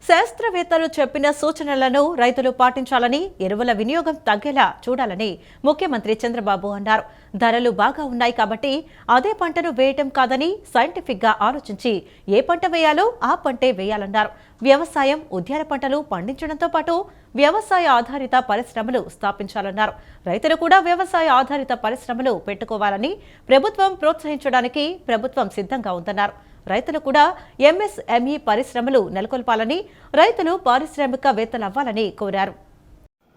శాస్త్రవేత్తలు చెప్పిన సూచనలను రైతులు పాటించాలని, ఎరువుల వినియోగం తగ్గేలా చూడాలని ముఖ్యమంత్రి చంద్రబాబు అన్నారు. ధరలు బాగా ఉన్నాయి కాబట్టి అదే పంటను వేయటం కాదని సైంటిఫిక్ గా ఆలోచించి ఏ పంట వేయాలో ఆ పంటే వేయాలన్నారు. వ్యవసాయం, ఉద్యాన పంటలు పండించడంతో పాటు వ్యవసాయ ఆధారిత పరిశ్రమలు స్థాపించాలన్నారు. రైతులు కూడా వ్యవసాయ ఆధారిత పరిశ్రమలు పెట్టుకోవాలని, ప్రభుత్వం ప్రోత్సహించడానికి ప్రభుత్వం సిద్ధంగా ఉందన్నారు. రైతులు కూడా ఎంఎస్ఎంఈ పరిశ్రమలు నెలకొల్పాలని, రైతులు పారిశ్రామికవేత్తలవ్వాలని కోరారు.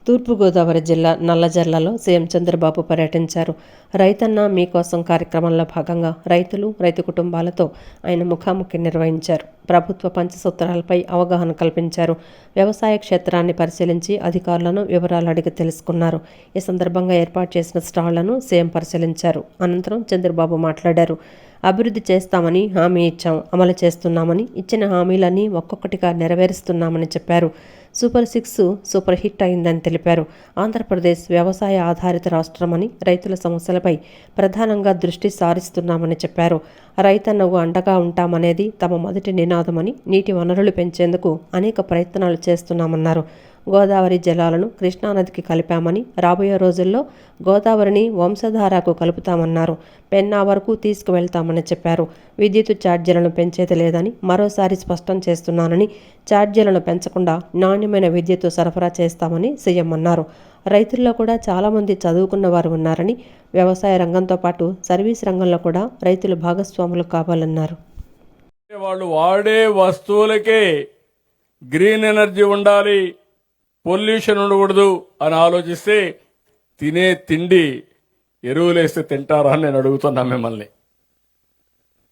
తూర్పుగోదావరి జిల్లా నల్లజర్లలో సీఎం చంద్రబాబు పర్యటించారు. రైతన్న మీకోసం కార్యక్రమంలో భాగంగా రైతులు, రైతు కుటుంబాలతో ఆయన ముఖాముఖి నిర్వహించారు. ప్రభుత్వ పంచసూత్రాలపై అవగాహన కల్పించారు. వ్యవసాయ క్షేత్రాన్ని పరిశీలించి అధికారులను వివరాలు అడిగి తెలుసుకున్నారు. ఈ సందర్భంగా ఏర్పాటు చేసిన స్టాళ్లను సీఎం పరిశీలించారు. అనంతరం చంద్రబాబు మాట్లాడారు. అభివృద్ధి చేస్తామని హామీ ఇచ్చాం, అమలు చేస్తున్నామని, ఇచ్చిన హామీలన్నీ ఒక్కొక్కటిగా నెరవేరుస్తున్నామని చెప్పారు. సూపర్ 6 సూపర్ హిట్ అయిందని తెలిపారు. ఆంధ్రప్రదేశ్ వ్యవసాయ ఆధారిత రాష్ట్రమని, రైతుల సమస్యలపై ప్రధానంగా దృష్టి సారిస్తున్నామని చెప్పారు. రైతన్నకు అండగా ఉంటామనేది తమ మొదటి నినాదమని, నీటి వనరులు పెంచేందుకు అనేక ప్రయత్నాలు చేస్తున్నామన్నారు. గోదావరి జలాలను కృష్ణానదికి కలిపామని, రాబోయే రోజుల్లో గోదావరిని వంశధారకు కలుపుతామన్నారు. పెన్నా వరకు తీసుకువెళ్తామని చెప్పారు. విద్యుత్ ఛార్జీలను పెంచేది లేదని మరోసారి స్పష్టం చేస్తున్నానని, ఛార్జీలను పెంచకుండా నాణ్యమైన విద్యుత్ సరఫరా చేస్తామని సీఎం అన్నారు. రైతుల్లో కూడా చాలామంది చదువుకున్న వారు ఉన్నారని, వ్యవసాయ రంగంతో పాటు సర్వీస్ రంగంలో కూడా రైతులు భాగస్వాములు కావాలన్నారు. వాళ్ళు వాడే వస్తువులకే గ్రీన్ ఎనర్జీ ఉండాలి, పొల్యూషన్ ఉండకూడదు అని ఆలోచిస్తే తినే తిండి ఎరువులేస్తే తింటారా అని నేను అడుగుతున్నా మిమ్మల్ని.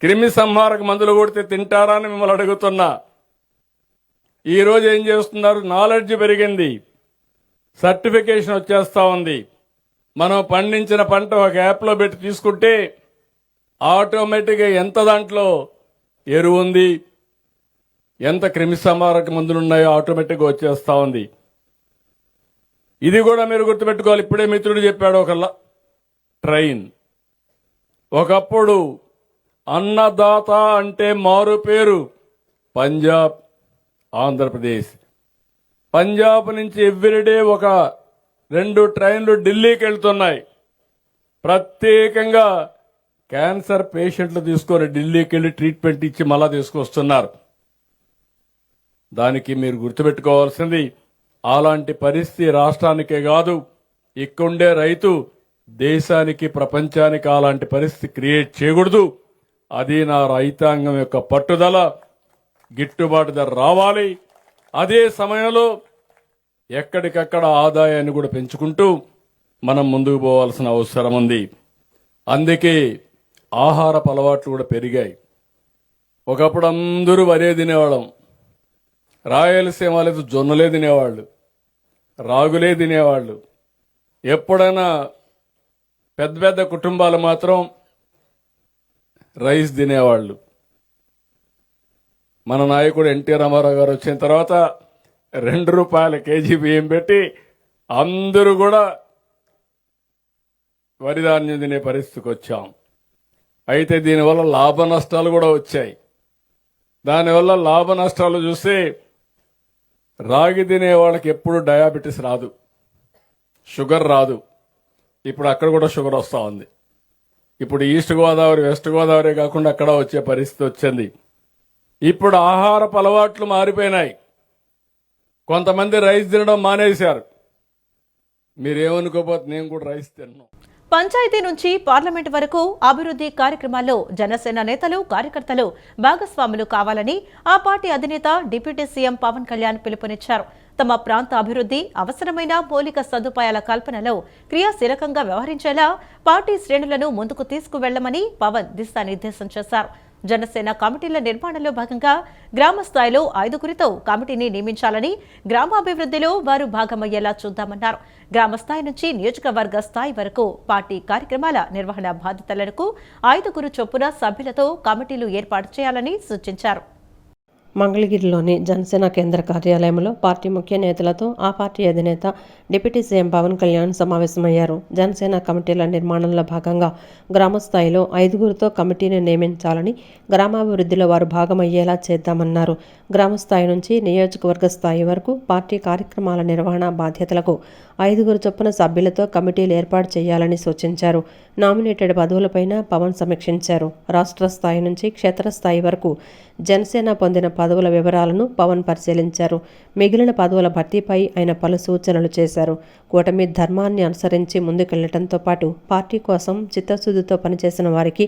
క్రిమి సంహారక మందులు కొడితే తింటారా అని మిమ్మల్ని అడుగుతున్నా. ఈరోజు ఏం చేస్తున్నారు? నాలెడ్జ్ పెరిగింది, సర్టిఫికేషన్ వచ్చేస్తా ఉంది. మనం పండించిన పంట ఒక యాప్లో పెట్టి తీసుకుంటే ఆటోమేటిక్గా ఎంత దాంట్లో ఎరువు ఉంది, ఎంత క్రిమి సంహారక మందులు ఉన్నాయో ఆటోమేటిక్గా వచ్చేస్తా ఉంది. ఇది కూడా మీరు గుర్తుపెట్టుకోవాలి. ఇప్పుడే మిత్రుడు చెప్పాడు ఒక ట్రైన్. ఒకప్పుడు అన్నదాత అంటే మారు పేరు పంజాబ్, ఆంధ్రప్రదేశ్. పంజాబ్ నుంచి ఎవ్రీడే ఒక 2 ట్రైన్లు ఢిల్లీకి వెళ్తున్నాయి. ప్రత్యేకంగా క్యాన్సర్ పేషెంట్లు తీసుకొని ఢిల్లీకి వెళ్లి ట్రీట్మెంట్ ఇచ్చి మళ్ళా తీసుకొస్తున్నారు. దానికి మీరు గుర్తుపెట్టుకోవాల్సింది, అలాంటి పరిస్థితి రాష్ట్రానికే కాదు, ఇక్కడుండే రైతు దేశానికి, ప్రపంచానికి అలాంటి పరిస్థితి క్రియేట్ చేయకూడదు. అది నా రైతాంగం యొక్క పట్టుదల. గిట్టుబాటు ధర రావాలి. అదే సమయంలో ఎక్కడికక్కడ ఆదాయాన్ని కూడా పెంచుకుంటూ మనం ముందుకు పోవాల్సిన అవసరం ఉంది. అందుకే ఆహారపు అలవాట్లు కూడా పెరిగాయి. ఒకప్పుడు అందరూ వరే తినేవాళ్ళం, రాయలసీమ లేదు జొన్నలే తినేవాళ్ళు, రాగులే తినేవాళ్ళు. ఎప్పుడైనా పెద్ద పెద్ద కుటుంబాలు మాత్రం రైస్ తినేవాళ్ళు. మన నాయకుడు ఎన్టీ రామారావు గారు వచ్చిన తర్వాత ₹2 కేజీ బియ్యం పెట్టి అందరూ కూడా వరిధాన్యం తినే పరిస్థితికి వచ్చాం. అయితే దీనివల్ల లాభ నష్టాలు కూడా వచ్చాయి. దానివల్ల లాభ నష్టాలు చూస్తే రాగి తినే వాళ్ళకి ఎప్పుడు డయాబెటీస్ రాదు, షుగర్ రాదు. ఇప్పుడు అక్కడ కూడా షుగర్ వస్తూ ఉంది. ఇప్పుడు ఈస్ట్ గోదావరి, వెస్ట్ గోదావరి కాకుండా అక్కడ వచ్చే పరిస్థితి వచ్చింది. ఇప్పుడు ఆహారపు అలవాట్లు మారిపోయినాయి. కొంతమంది రైస్ తినడం మానేశారు. మీరేమనుకోపోతే నేను కూడా రైస్ తిన్నాను. పంచాయతీ నుంచి పార్లమెంట్ వరకు అభివృద్ధి కార్యక్రమాల్లో జనసేన నేతలు, కార్యకర్తలు భాగస్వాములు కావాలని ఆ పార్టీ అధినేత డిప్యూటీ సీఎం పవన్ కళ్యాణ్ పిలుపునిచ్చారు. తమ ప్రాంత అభివృద్ధి, అవసరమైన మౌలిక సదుపాయాల కల్పనలో క్రియాశీలకంగా వ్యవహరించేలా పార్టీ శ్రేణులను ముందుకు తీసుకువెళ్లమని పవన్ దిశానిర్దేశం చేశారు. జనసేన కమిటీల నిర్మాణంలో భాగంగా గ్రామ స్థాయిలో 5గురితో కమిటీని నియమించాలని, గ్రామాభివృద్ధిలో వారు భాగమయ్యేలా చూద్దామన్నారు. గ్రామ స్థాయి నుంచి నియోజకవర్గ స్థాయి వరకు పార్టీ కార్యక్రమాల నిర్వహణ బాధ్యతలకు 5గురు చొప్పున సభ్యులతో కమిటీలు ఏర్పాటు చేయాలని సూచించారు. మంగళగిరిలోని జనసేన కేంద్ర కార్యాలయంలో పార్టీ ముఖ్య నేతలతో ఆ పార్టీ అధినేత డిప్యూటీ సీఎం పవన్ కళ్యాణ్ సమావేశమయ్యారు. జనసేన కమిటీల నిర్మాణంలో భాగంగా గ్రామస్థాయిలో 5గురితో కమిటీని నియమించాలని, గ్రామాభివృద్ధిలో వారు భాగమయ్యేలా చేద్దామన్నారు. గ్రామస్థాయి నుంచి నియోజకవర్గ స్థాయి వరకు పార్టీ కార్యక్రమాల నిర్వహణ బాధ్యతలకు 5గురు చొప్పున సభ్యులతో కమిటీలు ఏర్పాటు చేయాలని సూచించారు. నామినేటెడ్ పదవులపైన పవన్ సమీక్షించారు. రాష్ట్ర స్థాయి నుంచి క్షేత్రస్థాయి వరకు జనసేన పొందిన పదవుల వివరాలను పవన్ పరిశీలించారు. మిగిలిన పదవుల భర్తీపై ఆయన పలు సూచనలు చేశారు. కూటమి ధర్మాన్ని అనుసరించి ముందుకెళ్లడంతో పాటు పార్టీ కోసం చిత్తశుద్ధితో పనిచేసిన వారికి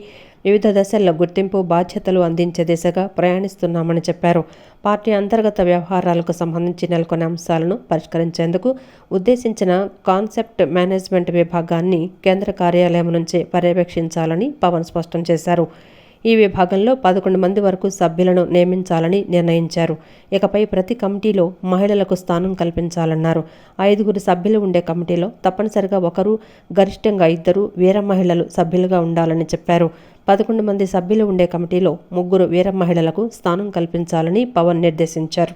వివిధ దశల్లో గుర్తింపు, బాధ్యతలు అందించే దిశగా ప్రయాణిస్తున్నామని చెప్పారు. పార్టీ అంతర్గత వ్యవహారాలకు సంబంధించి నెలకొన్న అంశాలను పరిష్కరించేందుకు ఉద్దేశించిన కాన్సెప్ట్ మేనేజ్మెంట్ విభాగాన్ని కేంద్ర కార్యాలయం నుంచే పర్యవేక్షించాలని పవన్ స్పష్టం చేశారు. ఈ విభాగంలో 11 మంది వరకు సభ్యులను నియమించాలని నిర్ణయించారు. ఇకపై ప్రతి కమిటీలో మహిళలకు స్థానం కల్పించాలన్నారు. 5గురు సభ్యులు ఉండే కమిటీలో తప్పనిసరిగా ఒకరు, గరిష్టంగా 2 వీర మహిళలు సభ్యులుగా ఉండాలని చెప్పారు. 11 మంది సభ్యులు ఉండే కమిటీలో 3 వీర మహిళలకు స్థానం కల్పించాలని పవన్ నిర్దేశించారు.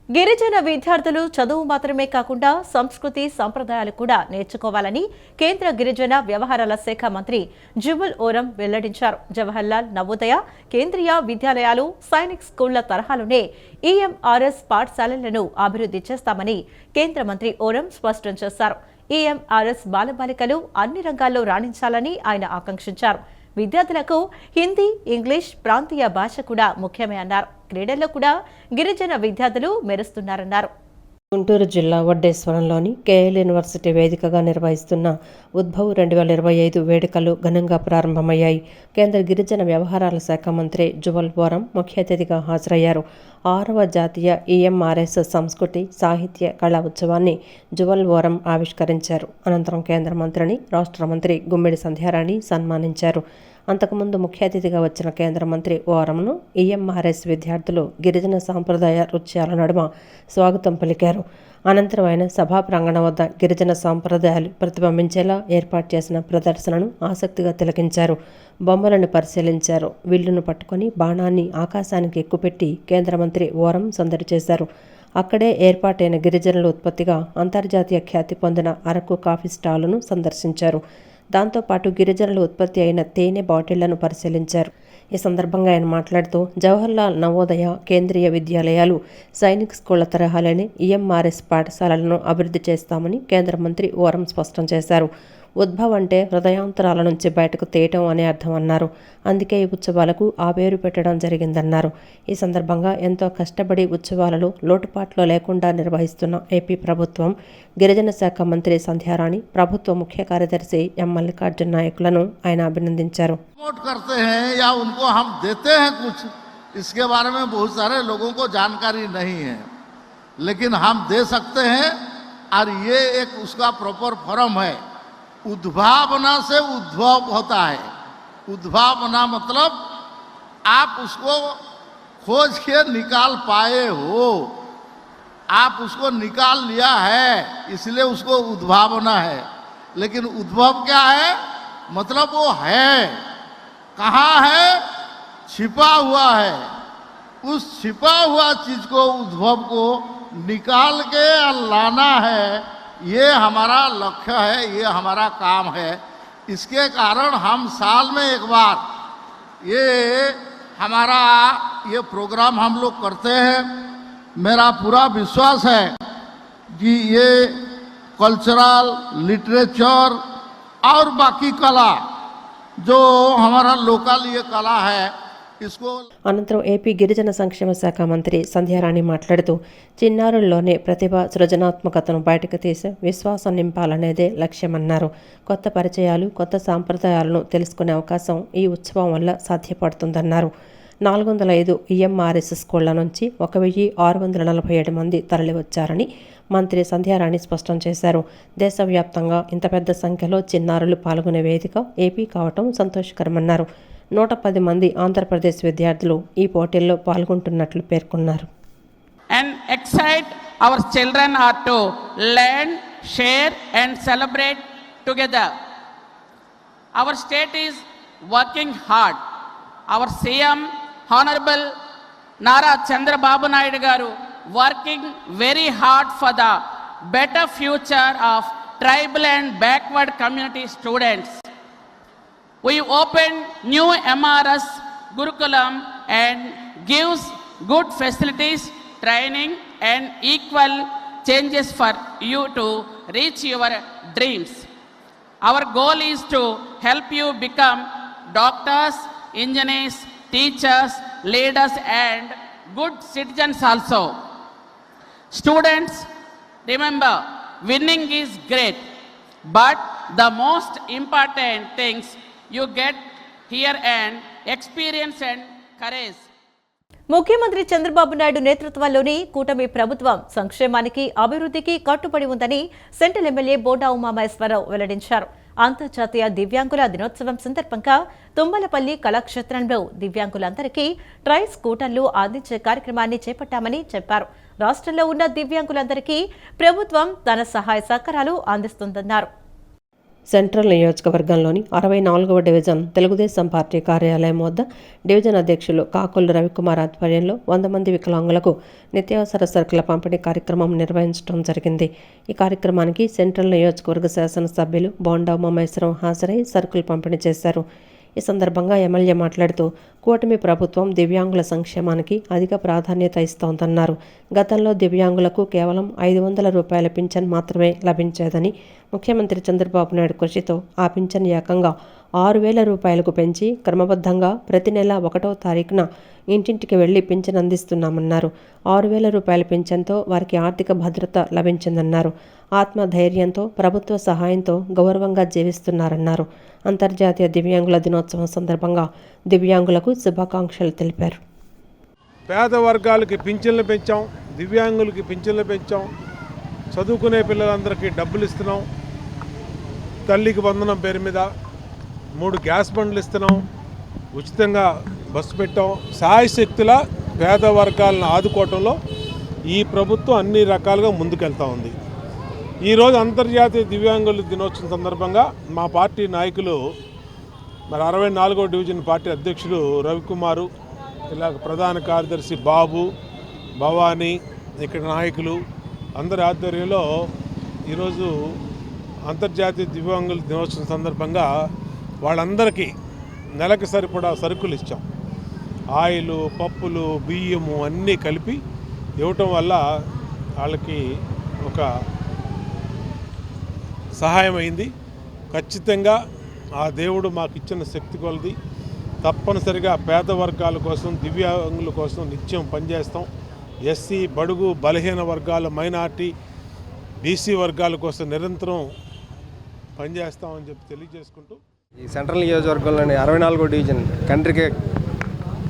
గిరిజన విద్యార్థులు చదువు మాత్రమే కాకుండా సంస్కృతి, సంప్రదాయాలు కూడా నేర్చుకోవాలని కేంద్ర గిరిజన వ్యవహారాల శాఖ మంత్రి జువల్ ఓరం వెల్లడించారు. జవహర్లాల్ నవోదయ కేంద్రీయ విద్యాలయాలు, సైనిక్ స్కూళ్ల తరహాలోనే ఈఎంఆర్ఎస్ పాఠశాలలను అభివృద్ధి చేస్తామని కేంద్ర మంత్రి ఓరం స్పష్టం చేశారు. ఈఎంఆర్ఎస్ బాలబాలికలు అన్ని రంగాల్లో రాణించాలని ఆయన ఆకాంక్షించారు. విద్యార్థులకు హిందీ, ఇంగ్లీష్, ప్రాంతీయ భాష కూడా ముఖ్యమే అన్నారు. క్రీడల్లో కూడా గిరిజన విద్యార్థులు మెరుస్తున్నారన్నారు. గుంటూరు జిల్లా వడ్డేశ్వరంలోని కేఎల్ యూనివర్సిటీ వేదికగా నిర్వహిస్తున్న ఉద్భవ్ 2025 వేడుకలు ఘనంగా ప్రారంభమయ్యాయి. కేంద్ర గిరిజన వ్యవహారాల శాఖ మంత్రి జువల్ ఓరం ముఖ్య అతిథిగా హాజరయ్యారు. 6వ జాతీయ ఈఎంఆర్ఎస్ సంస్కృతి, సాహిత్య, కళా ఉత్సవాన్ని జువల్ ఓరం ఆవిష్కరించారు. అనంతరం కేంద్ర మంత్రిని రాష్ట్ర మంత్రి గుమ్మిడి సంధ్యారాణి సన్మానించారు. అంతకుముందు ముఖ్య అతిథిగా వచ్చిన కేంద్ర మంత్రి ఓరంను ఈఎంఆర్ఎస్ విద్యార్థులు గిరిజన సాంప్రదాయ నృత్యాల నడుమ స్వాగతం పలికారు. అనంతరం ఆయన సభా ప్రాంగణం వద్ద గిరిజన సాంప్రదాయాలు ప్రతిబింబించేలా ఏర్పాటు చేసిన ప్రదర్శనను ఆసక్తిగా తిలకించారు. బొమ్మలను పరిశీలించారు. విల్లును పట్టుకొని బాణాన్ని ఆకాశానికి ఎక్కుపెట్టి కేంద్ర మంత్రి ఓరం సందడి చేశారు. అక్కడే ఏర్పాటైన గిరిజనుల ఉత్పత్తిగా అంతర్జాతీయ ఖ్యాతి పొందిన అరకు కాఫీ స్టాలును సందర్శించారు. దాంతోపాటు గిరిజనులు ఉత్పత్తి అయిన తేనె బాటిళ్లను పరిశీలించారు. ఈ సందర్భంగా ఆయన మాట్లాడుతూ జవహర్లాల్ నవోదయ కేంద్రీయ విద్యాలయాలు, సైనిక్ స్కూళ్ల తరహాలోని ఈఎంఆర్ఎస్ పాఠశాలలను అభివృద్ధి చేస్తామని కేంద్ర మంత్రి ఓరం స్పష్టం చేశారు. ఉద్భవ్ అంటే హృదయాంతరాల నుంచి బయటకు తీయటం అనే అర్థం అన్నారు. అందుకే ఈ ఉత్సవాలకు ఆ పేరు పెట్టడం జరిగిందన్నారు. ఈ సందర్భంగా ఎంతో కష్టపడి ఉత్సవాలలో లోటుపాట్లు లేకుండా నిర్వహిస్తున్న ఏపీ ప్రభుత్వం, గిరిజన శాఖ మంత్రి సంధ్యారాణి, ప్రభుత్వ ముఖ్య కార్యదర్శి ఎం మల్లికార్జున నాయకులను ఆయన అభినందించారు. इसके बारे में बहुत सारे लोगों को जानकारी नहीं है, लेकिन हम दे सकते हैं और ये एक उसका प्रॉपर फॉर्म है। उद्भावना से उद्भव होता है। उद्भावना मतलब आप उसको खोज के निकाल पाए हो, आप उसको निकाल लिया है, इसलिए उसको उद्भावना है। लेकिन उद्भव क्या है? मतलब वो है, कहाँ है? छिपा हुआ है। उस छिपा हुआ चीज को, उद्भव को निकाल के लाना है, ये हमारा लक्ष्य है, ये हमारा काम है। इसके कारण हम साल में एक बार ये हमारा ये प्रोग्राम हम लोग करते हैं। मेरा पूरा विश्वास है कि ये कल्चरल, लिटरेचर और बाकी कला जो हमारा लोकल ये कला है, అనంతరం ఏపీ గిరిజన సంక్షేమ శాఖ మంత్రి సంధ్యారాణి మాట్లాడుతూ చిన్నారుల్లోనే ప్రతిభ, సృజనాత్మకతను బయటకు తీసి విశ్వాసం నింపాలనేదే లక్ష్యమన్నారు. కొత్త పరిచయాలు, కొత్త సాంప్రదాయాలను తెలుసుకునే అవకాశం ఈ ఉత్సవం వల్ల సాధ్యపడుతుందన్నారు. 405 ఈఎంఆర్ఎస్ స్కూళ్ల నుంచి 1647 మంది తరలివచ్చారని మంత్రి సంధ్యారాణి స్పష్టం చేశారు. దేశవ్యాప్తంగా ఇంత పెద్ద సంఖ్యలో చిన్నారులు పాల్గొనే వేదిక ఏపీ కావటం సంతోషకరమన్నారు. 110 మంది ఆంధ్రప్రదేశ్ విద్యార్థులు ఈ పోటీల్లో పాల్గొంటున్నట్లు పేర్కొన్నారు. And excite our children are to learn, share and celebrate together. Our state is working hard. Our CM Honorable Nara Chandrababu Naidu garu working very hard for the better future of tribal and backward community students. We opened new MRS Gurukulam and gives good facilities, training and equal changes for you to reach your dreams. Our goal is to help you become doctors, engineers, teachers, leaders and good citizens also. Students, remember, winning is great, but the most important things you get here and experience and courage. ముఖ్యమంత్రి చంద్రబాబు నాయుడు నేతృత్వంలోని కూటమి ప్రభుత్వం సంక్షేమానికి అభివృద్ధికి కట్టుబడి ఉందని central MLA bonda Umamaheswararao వెల్లడించారు. అంతర్జాతీయ దివ్యాంగుల దినోత్సవం సందర్భంగా తుమ్మలపల్లి కళాక్షేత్రంలో దివ్యాంగులందరికీ ట్రై స్కూటర్లు అందించే కార్యక్రమాన్ని చేపట్టామని చెప్పారు. రాష్ట్రంలో ఉన్న దివ్యాంగులందరికీ ప్రభుత్వం తన సహాయ సహకారాలు అందిస్తుందన్నారు. సెంట్రల్ నియోజకవర్గంలోని 64వ డివిజన్ తెలుగుదేశం పార్టీ కార్యాలయం వద్ద డివిజన్ అధ్యక్షులు కాకొల్లు రవికుమార్ ఆధ్వర్యంలో 100 మంది వికలాంగులకు నిత్యావసర సరుకుల పంపిణీ కార్యక్రమం నిర్వహించడం జరిగింది. ఈ కార్యక్రమానికి సెంట్రల్ నియోజకవర్గ శాసనసభ్యులు బోండా ఉమామహేశ్వరరావు హాజరై సరుకులు పంపిణీ చేశారు. ఈ సందర్భంగా ఎమ్మెల్యే మాట్లాడుతూ కూటమి ప్రభుత్వం దివ్యాంగుల సంక్షేమానికి అధిక ప్రాధాన్యత ఇస్తోందన్నారు. గతంలో దివ్యాంగులకు కేవలం 500 రూపాయల పింఛన్ మాత్రమే లభించేదని, ముఖ్యమంత్రి చంద్రబాబు నాయుడు కృషితో ఆ పింఛన్ ఏకంగా 6,000 రూపాయలకు పెంచి క్రమబద్ధంగా ప్రతి నెల 1వ తారీఖున ఇంటింటికి వెళ్లి పింఛన్ అందిస్తున్నామన్నారు. 6,000 రూపాయల పింఛన్తో వారికి ఆర్థిక భద్రత లభించిందన్నారు. ఆత్మధైర్యంతో ప్రభుత్వ సహాయంతో గౌరవంగా జీవిస్తున్నారన్నారు. అంతర్జాతీయ దివ్యాంగుల దినోత్సవం సందర్భంగా దివ్యాంగులకు శుభాకాంక్షలు తెలిపారు. పేద వర్గాలకి పింఛన్లు పెంచాం, దివ్యాంగులకి పింఛన్లు పెంచాం, చదువుకునే పిల్లలందరికీ డబ్బులు ఇస్తున్నాం, తల్లికి వందనం పేరు మీద 3 గ్యాస్ బండ్లు ఇస్తున్నాం, ఉచితంగా బస్సు పెట్టాం. సాయశక్తుల పేద వర్గాలను ఆదుకోవటంలో ఈ ప్రభుత్వం అన్ని రకాలుగా ముందుకెళ్తా ఉంది. ఈరోజు అంతర్జాతీయ దివ్యాంగుల దినోత్సవం సందర్భంగా మా పార్టీ నాయకులు, మరి 64వ డివిజన్ పార్టీ అధ్యక్షుడు రవికుమారు, ఇలా ప్రధాన కార్యదర్శి బాబు, భవానీ, ఇక్కడ నాయకులు అందరి ఆధ్వర్యంలో ఈరోజు అంతర్జాతీయ దివ్యాంగుల దినోత్సవం సందర్భంగా వాళ్ళందరికీ నెలకు సరిపడా సరుకులు ఇచ్చాం. ఆయిలు, పప్పులు, బియ్యము అన్నీ కలిపి ఇవ్వటం వల్ల వాళ్ళకి ఒక సహాయం అయింది. ఖచ్చితంగా ఆ దేవుడు మాకు ఇచ్చిన శక్తి కొలది తప్పనిసరిగా పేద వర్గాల కోసం, దివ్యాంగుల కోసం నిత్యం పనిచేస్తాం. ఎస్సీ, బడుగు, బలహీన వర్గాల, మైనార్టీ, బీసీ వర్గాల కోసం నిరంతరం పనిచేస్తామని చెప్పి తెలియజేసుకుంటూ, ఈ సెంట్రల్ నియోజకవర్గంలోని 64వ డివిజన్ కండ్రిక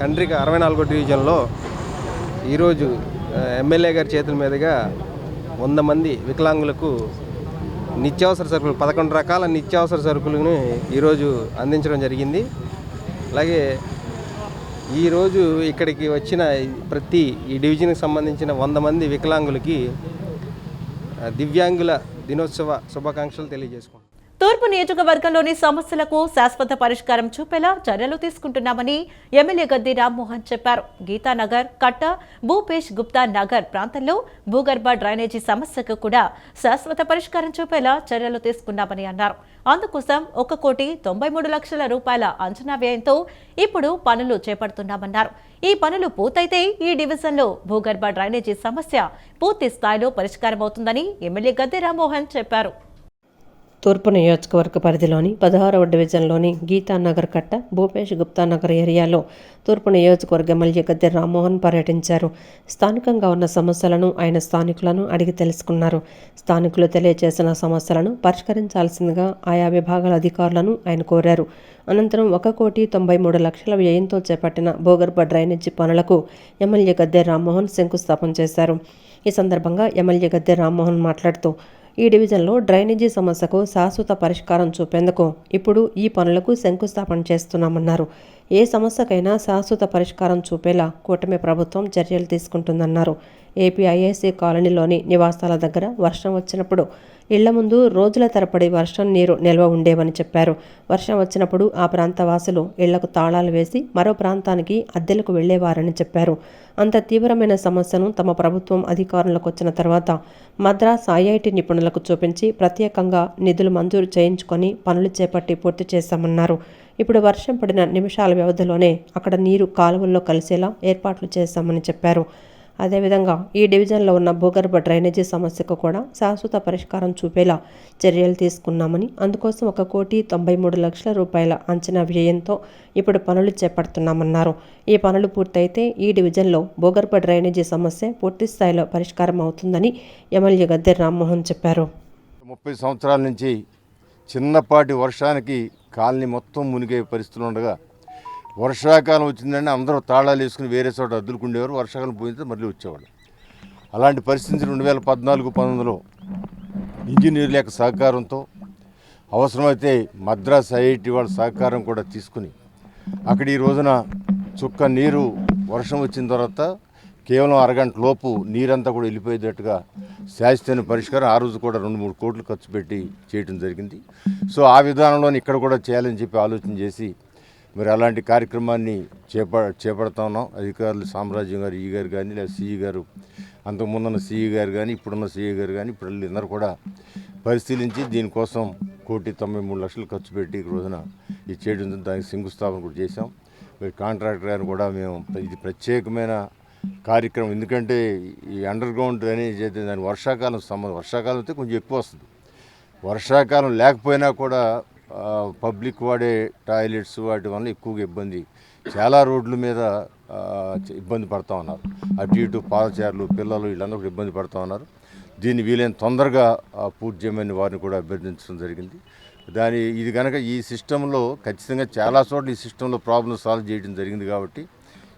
64వ డివిజన్లో ఈరోజు ఎమ్మెల్యే గారి చేతుల మీదుగా 100 మంది వికలాంగులకు నిత్యావసర సరుకులు 11 రకాల నిత్యావసర సరుకులను ఈరోజు అందించడం జరిగింది. అలాగే ఈరోజు ఇక్కడికి వచ్చిన ప్రతి ఈ డివిజన్కి సంబంధించిన 100 మంది వికలాంగులకి దివ్యాంగుల దినోత్సవ శుభాకాంక్షలు తెలియజేసుకుంటాం. తూర్పు నియోజకవర్గంలోని సమస్యలకు శాశ్వత పరిష్కారం చూపేలా చర్యలు తీసుకుంటున్నామని ఎమ్మెల్యే గద్ది రామ్మోహన్ చెప్పారు. గీతానగర్, కట్ట, భూపేష్ గుప్తా నగర్ ప్రాంతంలో భూగర్భ డ్రైనేజీ సమస్యకు కూడా శాశ్వత పరిష్కారం చూపేలా చర్యలు తీసుకున్నామని అన్నారు. అందుకోసం 1,93 లక్షల రూపాయల అంచనా వ్యయంతో ఇప్పుడు పనులు చేపడుతున్నామన్నారు. ఈ పనులు పూర్తయితే ఈ డివిజన్లో భూగర్భ డ్రైనేజీ సమస్య పూర్తి స్థాయిలో పరిష్కారమవుతుందని ఎమ్మెల్యే గద్ది రామ్మోహన్ చెప్పారు. తూర్పు నియోజకవర్గ పరిధిలోని 16వ డివిజన్లోని గీతానగర్, కట్ట, భూపేష్ గుప్తా నగర్ ఏరియాలో తూర్పు నియోజకవర్గ ఎమ్మెల్యే గద్దె రామ్మోహన్ పర్యటించారు. స్థానికంగా ఉన్న సమస్యలను ఆయన స్థానికులను అడిగి తెలుసుకున్నారు. స్థానికులు తెలియజేసిన సమస్యలను పరిష్కరించాల్సిందిగా ఆయా విభాగాల అధికారులను ఆయన కోరారు. అనంతరం 1,93 లక్షల వ్యయంతో చేపట్టిన భూగర్భ డ్రైనేజీ పనులకు ఎమ్మెల్యే గద్దె రామ్మోహన్ శంకుస్థాపన చేశారు. ఈ సందర్భంగా ఎమ్మెల్యే గద్దె రామ్మోహన్ మాట్లాడుతూ, ఈ డివిజన్లో డ్రైనేజీ సమస్యకు శాశ్వత పరిష్కారం చూపేందుకు ఇప్పుడు ఈ పనులకు శంకుస్థాపన చేస్తున్నామన్నారు. ఏ సమస్యకైనా శాశ్వత పరిష్కారం చూపేలా కూటమి ప్రభుత్వం చర్యలు తీసుకుంటుందన్నారు. ఏపీ ఐఐసీ కాలనీలోని నివాసాల దగ్గర వర్షం వచ్చినప్పుడు ఇళ్ల ముందు రోజుల తరబడి వర్షం నీరు నిల్వ ఉండేవని చెప్పారు. వర్షం వచ్చినప్పుడు ఆ ప్రాంత వాసులు ఇళ్లకు తాళాలు వేసి మరో ప్రాంతానికి అద్దెలకు వెళ్లేవారని చెప్పారు. అంత తీవ్రమైన సమస్యను తమ ప్రభుత్వం అధికారంలోకి వచ్చిన తర్వాత మద్రాస్ ఐఐటి నిపుణులకు చూపించి ప్రత్యేకంగా నిధులు మంజూరు చేయించుకొని పనులు చేపట్టి పూర్తి చేశామన్నారు. ఇప్పుడు వర్షం పడిన నిమిషాల వ్యవధిలోనే అక్కడ నీరు కాలువల్లో కలిసేలా ఏర్పాట్లు చేశామని చెప్పారు. అదేవిధంగా ఈ డివిజన్లో ఉన్న భూగర్భ డ్రైనేజీ సమస్యకు కూడా శాశ్వత పరిష్కారం చూపేలా చర్యలు తీసుకున్నామని, అందుకోసం 1,93,00,000 రూపాయల అంచనా వ్యయంతో ఇప్పుడు పనులు చేపడుతున్నామన్నారు. ఈ పనులు పూర్తయితే ఈ డివిజన్లో భూగర్భ డ్రైనేజీ సమస్య పూర్తి స్థాయిలో పరిష్కారం అవుతుందని ఎమ్మెల్యే గద్దె రామ్మోహన్ చెప్పారు. 30 సంవత్సరాల నుంచి చిన్నపాటి వర్షానికి కాలనీ మొత్తం మునిగే పరిస్థితులు ఉండగా వర్షాకాలం వచ్చిందంటే అందరూ తాళాలు వేసుకుని వేరే చోట అద్దులుకుండేవారు. వర్షాకాలం పోయితే మళ్ళీ వచ్చేవాళ్ళు. అలాంటి పరిస్థితి 2014-19లో ఇంజనీర్ల యొక్క సహకారంతో, అవసరమైతే మద్రాస్ ఐఐటి వాళ్ళ సహకారం కూడా తీసుకుని అక్కడ ఈ రోజున చుక్క నీరు వర్షం వచ్చిన తర్వాత కేవలం అరగంట లోపు నీరంతా కూడా వెళ్ళిపోయేటట్టుగా శాశ్వతమైన పరిష్కారం ఆ రోజు కూడా 2-3 కోట్లు ఖర్చు పెట్టి చేయడం జరిగింది. సో ఆ విధానంలో ఇక్కడ కూడా చేయాలని చెప్పి ఆలోచన చేసి మరి అలాంటి కార్యక్రమాన్ని చేపడతా ఉన్నాం. అధికారులు సామ్రాజ్యం గారు, ఈ గారు కానీ, లేదా సిఈ గారు, అంతకుముందున్న సిఈ గారు కానీ, ఇప్పుడున్న సిఈ గారు కానీ, ఇప్పుడు అందరూ కూడా పరిశీలించి దీనికోసం 1,93,00,000 ఖర్చు పెట్టి ఈ రోజున ఇది చేయడం, దానికి శంకుస్థాపన కూడా చేశాం. మరి కాంట్రాక్టర్ గారిని కూడా మేము ఇది ప్రత్యేకమైన కార్యక్రమం, ఎందుకంటే ఈ అండర్ గ్రౌండ్ డ్రైనేజ్ అయితే దాని వర్షాకాలం అయితే కొంచెం ఎక్కువ వస్తుంది. వర్షాకాలం లేకపోయినా కూడా పబ్లిక్ వాడే టాయిలెట్స్ వాటి వల్ల ఎక్కువగా ఇబ్బంది, చాలా రోడ్ల మీద ఇబ్బంది పడుతూ ఉన్నారు. అటు ఇటు పాదచారులు, పిల్లలు వీళ్ళందరూ కూడా ఇబ్బంది పడుతూ ఉన్నారు. దీన్ని వీలైన తొందరగా పూర్తి చేయమని వారిని కూడా అభ్యర్థించడం జరిగింది. ఇది కనుక ఈ సిస్టంలో ఖచ్చితంగా చాలా చోట్ల ఈ సిస్టంలో ప్రాబ్లం సాల్వ్ చేయడం జరిగింది కాబట్టి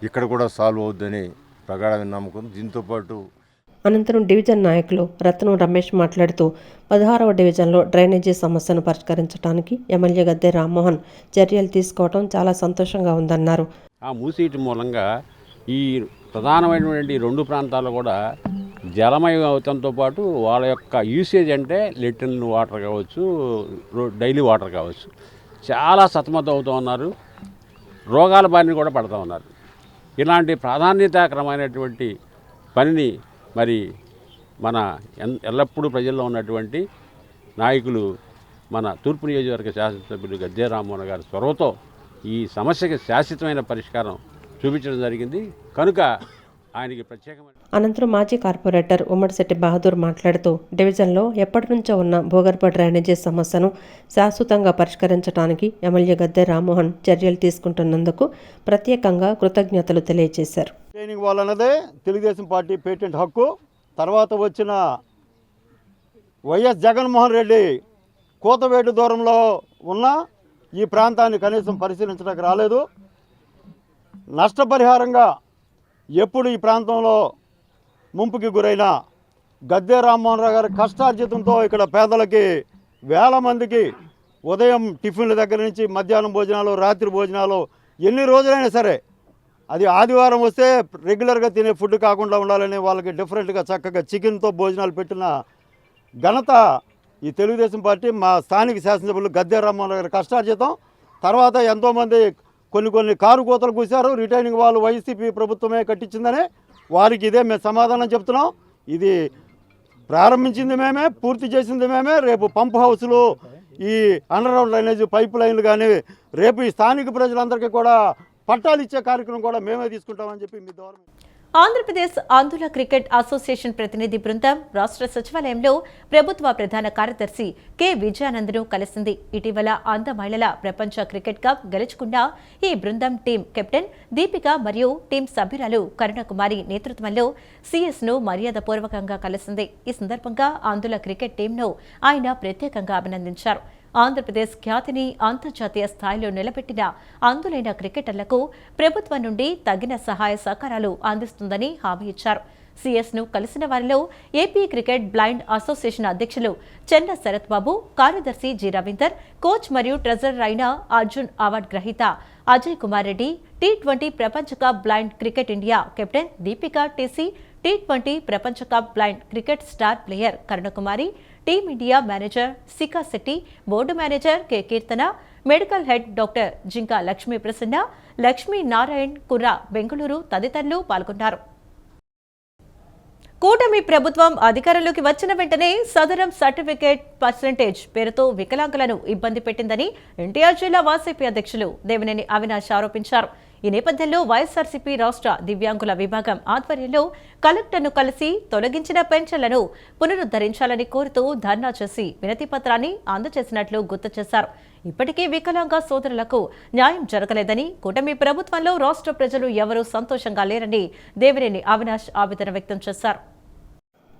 ఇక్కడ కూడా సాల్వ్ అవుద్దని ప్రగాఢమైన నమ్మకం. దీంతోపాటు అనంతరం డివిజన్ నాయకులు రత్నం రమేష్ మాట్లాడుతూ 16వ డివిజన్లో డ్రైనేజీ సమస్యను పరిష్కరించడానికి ఎమ్మెల్యే గద్దె రామ్మోహన్ చర్యలు తీసుకోవడం చాలా సంతోషంగా ఉందన్నారు. ఆ మూసీటి మూలంగా ఈ ప్రధానమైనటువంటి 2 ప్రాంతాల్లో కూడా జలమయం అవడంతో పాటు వాళ్ళ యొక్క యూసేజ్ అంటే లిటిల్ వాటర్ కావచ్చు, డైలీ వాటర్ కావచ్చు, చాలా సతమతం అవుతూ ఉన్నారు. రోగాల బారిన కూడా పడుతూ ఉన్నారు. ఇలాంటి ప్రాధాన్యతాక్రమైనటువంటి పనిని మరి మన ఎల్లప్పుడూ ప్రజల్లో ఉన్నటువంటి నాయకులు, మన తూర్పు నియోజకవర్గ శాసనసభ్యులు గద్దె రామ్మోహన్ గారి చొరవతో ఈ సమస్యకి శాశ్వతమైన పరిష్కారం చూపించడం జరిగింది. కనుక ఆయనకి ప్రత్యేకమైన. అనంతరం మాజీ కార్పొరేటర్ ఉమ్మడిశెట్టి బహదూర్ మాట్లాడుతూ డివిజన్లో ఎప్పటి నుంచో ఉన్న భూగర్భ డ్రైనేజీ సమస్యను శాశ్వతంగా పరిష్కరించడానికి ఎమ్మెల్యే గద్దె రామ్మోహన్ చర్యలు తీసుకుంటున్నందుకు ప్రత్యేకంగా కృతజ్ఞతలు తెలియజేశారు. ట్రైనింగ్ వాల్ అన్నదే తెలుగుదేశం పార్టీ పేటెంట్ హక్కు. తర్వాత వచ్చిన వైఎస్ జగన్మోహన్ రెడ్డి కోతవేటు దూరంలో ఉన్న ఈ ప్రాంతాన్ని కనీసం పరిశీలించడానికి రాలేదు. నష్టపరిహారంగా ఎప్పుడు ఈ ప్రాంతంలో ముంపుకి గురైన గద్దె రామ్మోహన్ రావు గారి కష్టార్జితంతో ఇక్కడ పేదలకి వేల మందికి ఉదయం టిఫిన్ల దగ్గర నుంచి మధ్యాహ్నం భోజనాలు, రాత్రి భోజనాలు, ఎన్ని రోజులైనా సరే అది ఆదివారం వస్తే రెగ్యులర్గా తినే ఫుడ్ కాకుండా ఉండాలని వాళ్ళకి డిఫరెంట్గా చక్కగా చికెన్తో భోజనాలు పెట్టిన ఘనత ఈ తెలుగుదేశం పార్టీ, మా స్థానిక శాసనసభ్యులు గద్దె రామ్మోహన్ గారి కష్టార్జితం. తర్వాత ఎంతోమంది కొన్ని కారు కోతలు కూశారు. రిటైనింగ్ వాళ్ళు వైసీపీ ప్రభుత్వమే కట్టించిందని వారికి ఇదే మేము సమాధానం చెప్తున్నాం. ఇది ప్రారంభించింది మేమే, పూర్తి చేసింది మేమే. రేపు పంప్ హౌస్లు, ఈ అండర్గ్రౌండ్ డ్రైనేజ్ పైప్ లైన్లు కానీ రేపు ఈ స్థానిక ప్రజలందరికీ కూడా పట్టాలు ఇచ్చే కార్యక్రమం కూడా మేమే తీసుకుంటామని చెప్పి మీ ద్వారా. ఆంధ్రప్రదేశ్ ఆందోళన క్రికెట్ అసోసియేషన్ ప్రతినిధి బృందం రాష్ట్ర సచివాలయంలో ప్రభుత్వ ప్రధాన కార్యదర్శి కె విజయానంద్ను కలిసింది. ఇటీవల మహిళల ప్రపంచ క్రికెట్ కప్ గెలుచుకున్న ఈ బృందం టీం కెప్టెన్ దీపిక మరియు టీం సభ్యురాలు కరుణకుమారి నేతృత్వంలో సిఎస్ను మర్యాదపూర్వకంగా కలిసింది. ఈ సందర్భంగా ఆందోళన క్రికెట్ టీంను ఆయన ప్రత్యేకంగా అభినందించారు. ఆంధ్రప్రదేశ్ ఖ్యాతిని అంతర్జాతీయ స్థాయిలో నిలబెట్టిన అందులైన క్రికెటర్లకు ప్రభుత్వం నుండి తగిన సహాయ సహకారాలు అందిస్తుందని హామీ ఇచ్చారు. సిఎస్ను కలిసిన వారిలో ఏపీ క్రికెట్ బ్లైండ్ అసోసియేషన్ అధ్యక్షులు చెన్న శరత్ బాబు, కార్యదర్శి జి రవీందర్, కోచ్ మరియు ట్రెజరర్ అయిన అర్జున్ అవార్డు గ్రహీత అజయ్ కుమార్ రెడ్డి, టీ20 ప్రపంచ cup blind cricket India captain Deepika TC, టీ20 ప్రపంచ cup blind cricket star player Karunakumari, team India manager Shikha Shetty, board manager K Keerthana, medical head doctor Jinka Lakshmi Prasanna, Lakshmi Narayan Kurra Bengaluru తదితరులు పాల్గొన్నారు. కూటమి ప్రభుత్వం అధికారంలోకి వచ్చిన వెంటనే సదరం సర్టిఫికేట్ పర్సెంటేజ్ పేరుతో వికలాంగులను ఇబ్బంది పెట్టిందని ఎన్టీఆర్ జిల్లా వైసీపీ అధ్యక్షులు దేవినేని అవినాష్ ఆరోపించారు. ఈ నేపథ్యంలో వైఎస్ఆర్సీపీ రాష్ట్ర దివ్యాంగుల విభాగం ఆధ్వర్యంలో కలెక్టర్ను కలిసి తొలగించిన పెన్షన్లను పునరుద్ధరించాలని కోరుతూ ధర్నా చేసి వినతి పత్రాన్ని అందజేసినట్లు గుర్తు చేశారు. ఇప్పటికీ వికలాంగ సోదరులకు న్యాయం జరగలేదని, కూటమి ప్రభుత్వంలో రాష్ట్ర ప్రజలు ఎవరూ సంతోషంగా లేరని దేవినేని అవినాష్ ఆవేదన వ్యక్తం చేశారు.